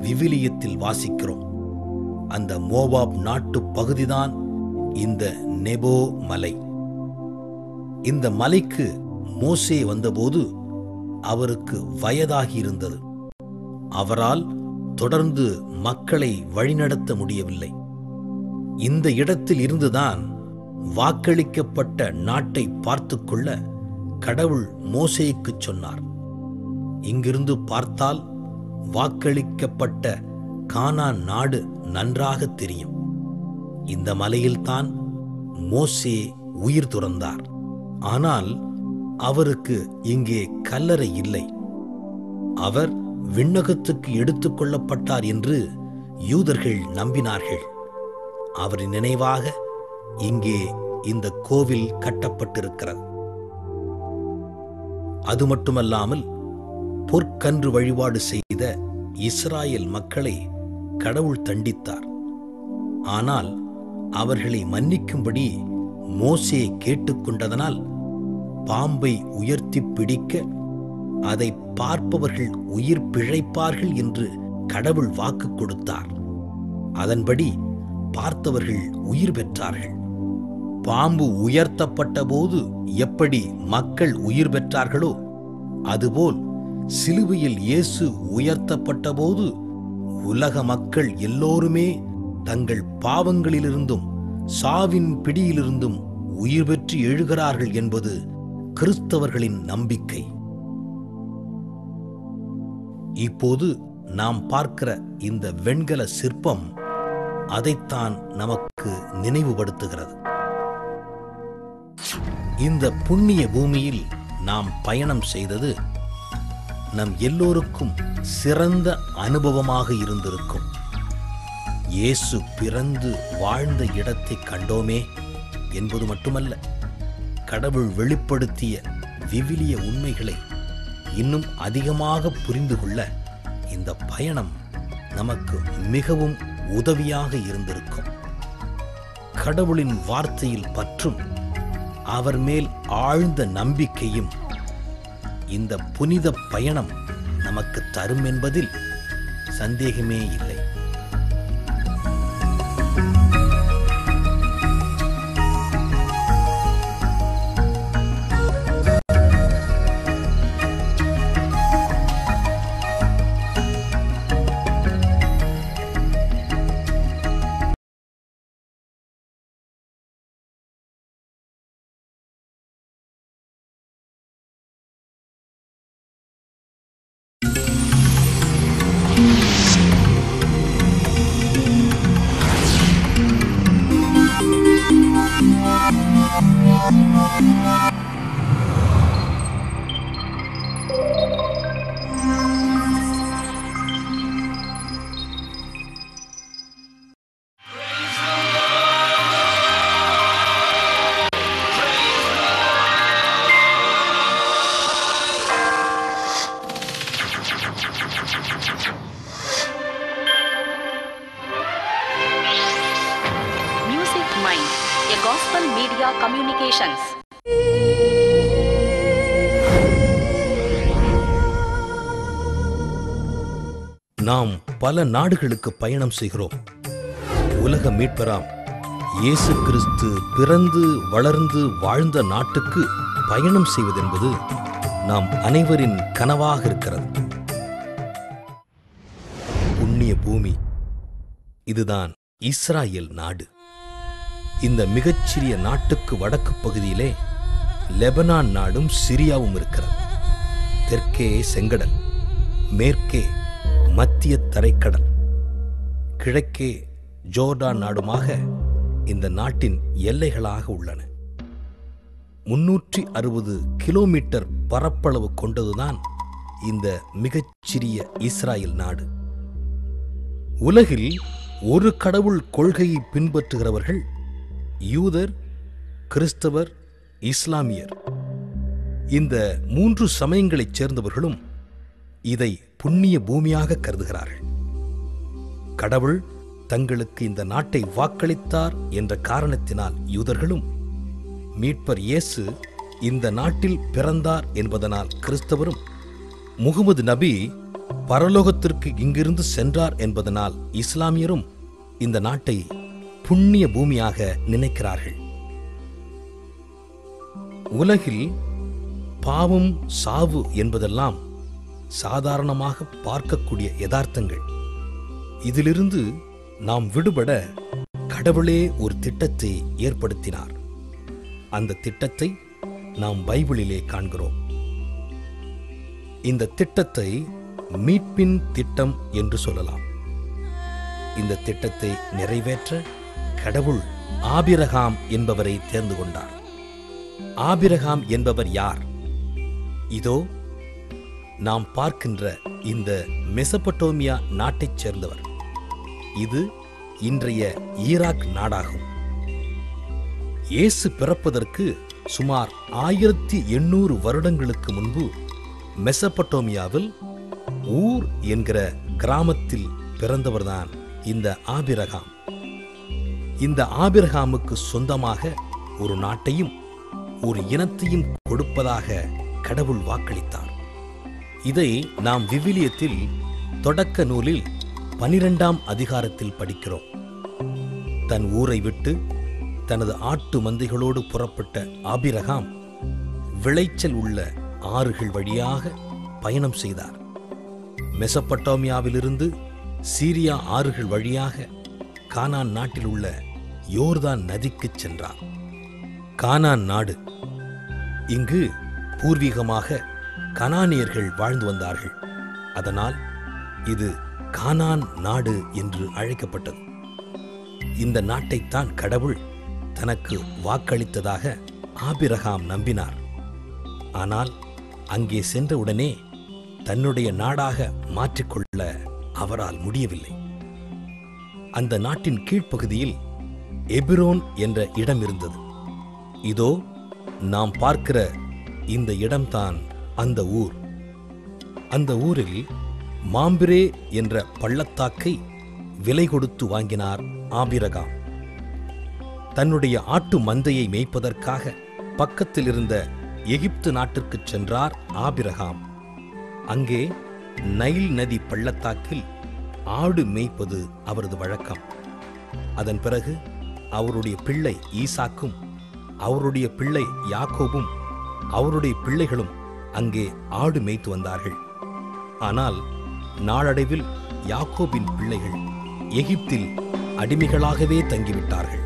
விவிலியத்தில் வாசிக்கிறோம். அந்த மோவாப் நாட்டு பகுதிதான் இந்த நெபோ மலை. இந்த மலைக்கு மோசே வந்தபோது அவருக்கு வயதாகி இருந்தது. அவரால் தொடர்ந்து மக்களை வழிநடத்த முடியவில்லை. இந்த இடத்தில் இருந்துதான் வாக்களிக்கப்பட்ட நாட்டை பார்த்து கொள்ள கடவுள் மோசேக்கு சொன்னார். இங்கிருந்து பார்த்தால் வாக்களிக்கப்பட்ட கானான் நாடு நன்றாக தெரியும். இந்த மலையில்தான் மோசே உயிர் துறந்தார். ஆனால் அவருக்கு இங்கே கல்லறை இல்லை. அவர் விண்ணகத்துக்கு எடுத்துக் கொள்ளப்பட்டார் என்று யூதர்கள் நம்பினார்கள். அவரின் நினைவாக இங்கே இந்த கோவில் கட்டப்பட்டிருக்கிறது. அது மட்டுமல்லாமல் பொற்கன்று வழிபாடு செய்த இஸ்ராயேல் மக்களை கடவுள் தண்டித்தார். ஆனால் அவர்களை மன்னிக்கும்படி மோசே கேட்டுக்கொண்டதனால் பாம்பை உயர்த்தி பிடிக்க அதை பார்ப்பவர்கள் உயிர் பிழைப்பார்கள் என்று கடவுள் வாக்கு கொடுத்தார். அதன்படி பார்த்தவர்கள் உயிர் பெற்றார்கள். பாம்பு உயர்த்தப்பட்ட போது எப்படி மக்கள் உயிர் பெற்றார்களோ அதுபோல் சிலுவையில் இயேசு உயர்த்தப்பட்ட போது உலக மக்கள் எல்லோருமே தங்கள் பாவங்களிலிருந்தும் சாவின் பிடியிலிருந்தும் உயிர் பெற்று எழுகிறார்கள் என்பது கிறிஸ்தவர்களின் நம்பிக்கை. இப்போது நாம் பார்க்கிற இந்த வெண்கல சிற்பம் அதைத்தான் நமக்கு நினைவுபடுத்துகிறது. இந்த புண்ணிய பூமியில் நாம் பயணம் செய்தது நம் எல்லோருக்கும் சிறந்த அனுபவமாக இருந்திருக்கும். இயேசு பிறந்து வாழ்ந்த இடத்தை கண்டோமே என்பது மட்டுமல்ல, கடவுள் வெளிப்படுத்திய விவிலிய உண்மைகளை இன்னும் அதிகமாக புரிந்து கொள்ள இந்த பயணம் நமக்கு மிகவும் உதவியாக இருந்திருக்கும். கடவுளின் வார்த்தையில் பற்றும் அவர் மேல் ஆழ்ந்த நம்பிக்கையும் இந்த புனித பயணம் நமக்கு தரும் என்பதில் சந்தேகமே இல்லை. Gospel Media Communications. நாம் பல நாடுகளுக்கு பயணம் செய்கிறோம். உலக மீட்பராம் இயேசு கிறிஸ்து பிறந்து வளர்ந்து வாழ்ந்த நாட்டுக்கு பயணம் செய்வதென்பது நாம் அனைவரின் கனவாக இருக்கிறது. புண்ணிய பூமி, இதுதான் இஸ்ராயேல் நாடு. இந்த மிகச்சிறிய நாட்டுக்கு வடக்கு பகுதியிலே லெபனான் நாடும் சிரியாவும் இருக்கிறது. தெற்கே செங்கடல், மேற்கே மத்திய தரைக்கடல், கிழக்கே ஜோர்டான் நாடுமாக இந்த நாட்டின் எல்லைகளாக உள்ளன. 360 கிலோமீட்டர் பரப்பளவு கொண்டதுதான் இந்த மிகச்சிறிய இஸ்ராயேல் நாடு. உலகில் ஒரு கடவுள் கொள்கையை பின்பற்றுகிறவர்கள் யூதர், கிறிஸ்தவர், இஸ்லாமியர். இந்த 3 சமயங்களைச் சேர்ந்தவர்களும் இதை புண்ணிய பூமியாக கருதுகிறார்கள். கடவுள் தங்களுக்கு இந்த நாட்டை வாக்களித்தார் என்ற காரணத்தினால் யூதர்களும், மீட்பர் இயேசு இந்த நாட்டில் பிறந்தார் என்பதனால் கிறிஸ்தவரும், முகமது நபி பரலோகத்திற்கு இங்கிருந்து சென்றார் என்பதனால் இஸ்லாமியரும் இந்த நாட்டை புண்ணிய பூமியாக நினைக்கிறார்கள். உலகில் பாவம், சாவு என்பதெல்லாம் சாதாரணமாக பார்க்கக்கூடிய யதார்த்தங்கள். இதிலிருந்து நாம் விடுபட கடவுளே ஒரு திட்டத்தை ஏற்படுத்தினார். அந்த திட்டத்தை நாம் பைபிளிலே காண்கிறோம். இந்த திட்டத்தை மீட்பின் திட்டம் என்று சொல்லலாம். இந்த திட்டத்தை நிறைவேற்ற கடவுள் ஆபிரகாம் என்பவரை தேர்ந்து கொண்டார். ஆபிரகாம் என்பவர் யார்? இதோ நாம் பார்க்கின்ற இந்த மெசபடோமியா நாட்டைச் சேர்ந்தவர். இது இன்றைய ஈராக் நாடாகும். இயேசு பிறப்பதற்கு சுமார் 1800 வருடங்களுக்கு முன்பு மெசபடோமியாவில் ஊர் என்கிற கிராமத்தில் பிறந்தவர்தான் இந்த ஆபிரகாம். இந்த ஆபிரகாமுக்கு சொந்தமாக ஒரு நாட்டையும் ஒரு இனத்தையும் கொடுப்பதாக கடவுள் வாக்களித்தார். இதை நாம் விவிலியத்தில் தொடக்க நூலில் 12ஆம் அதிகாரத்தில் படிக்கிறோம். தன் ஊரை விட்டு தனது ஆட்டு மந்தைகளோடு புறப்பட்ட ஆபிரகாம் விளைச்சல் உள்ள ஆறுகள் வழியாக பயணம் செய்தார். மெசபடோமியாவிலிருந்து சீரியா ஆறுகள் வழியாக கானான் நாட்டில் உள்ள யோர்தான் நதிக்குச் சென்றார். கானான் நாடு, இங்கு பூர்வீகமாக கனானியர்கள் வாழ்ந்து வந்தார்கள். அதனால் இது கானான் நாடு என்று அழைக்கப்பட்டது. இந்த நாட்டைத்தான் கடவுள் தனக்கு வாக்களித்ததாக ஆபிரகாம் நம்பினார். ஆனால் அங்கே சென்றவுடனே தன்னுடைய நாடாக மாற்றிக்கொள்ள அவரால் முடியவில்லை. அந்த நாட்டின் கீழ்ப்பகுதியில் எபிரோன் என்ற இடம் இருந்தது. இதோ நாம் பார்க்கிற இந்த இடம்தான் அந்த ஊர். அந்த ஊரில் மாம்பிரே என்ற பள்ளத்தாக்கை விலை கொடுத்து வாங்கினார் ஆபிரகாம். தன்னுடைய ஆட்டு மந்தையை மேய்ப்பதற்காக பக்கத்தில் இருந்த எகிப்து நாட்டிற்குச் சென்றார் ஆபிரகாம். அங்கே நைல் நதி பள்ளத்தாக்கில் ஆடு மேய்ப்பது அவரது வழக்கம். அதன் பிறகு அவருடைய பிள்ளை ஈசாக்கும் அவருடைய பிள்ளை யாக்கோபும் அவருடைய பிள்ளைகளும் அங்கே ஆடு மேய்த்து வந்தார்கள். ஆனால் நாளடைவில் யாக்கோபின் பிள்ளைகள் எகிப்தில் அடிமைகளாகவே தங்கிவிட்டார்கள்.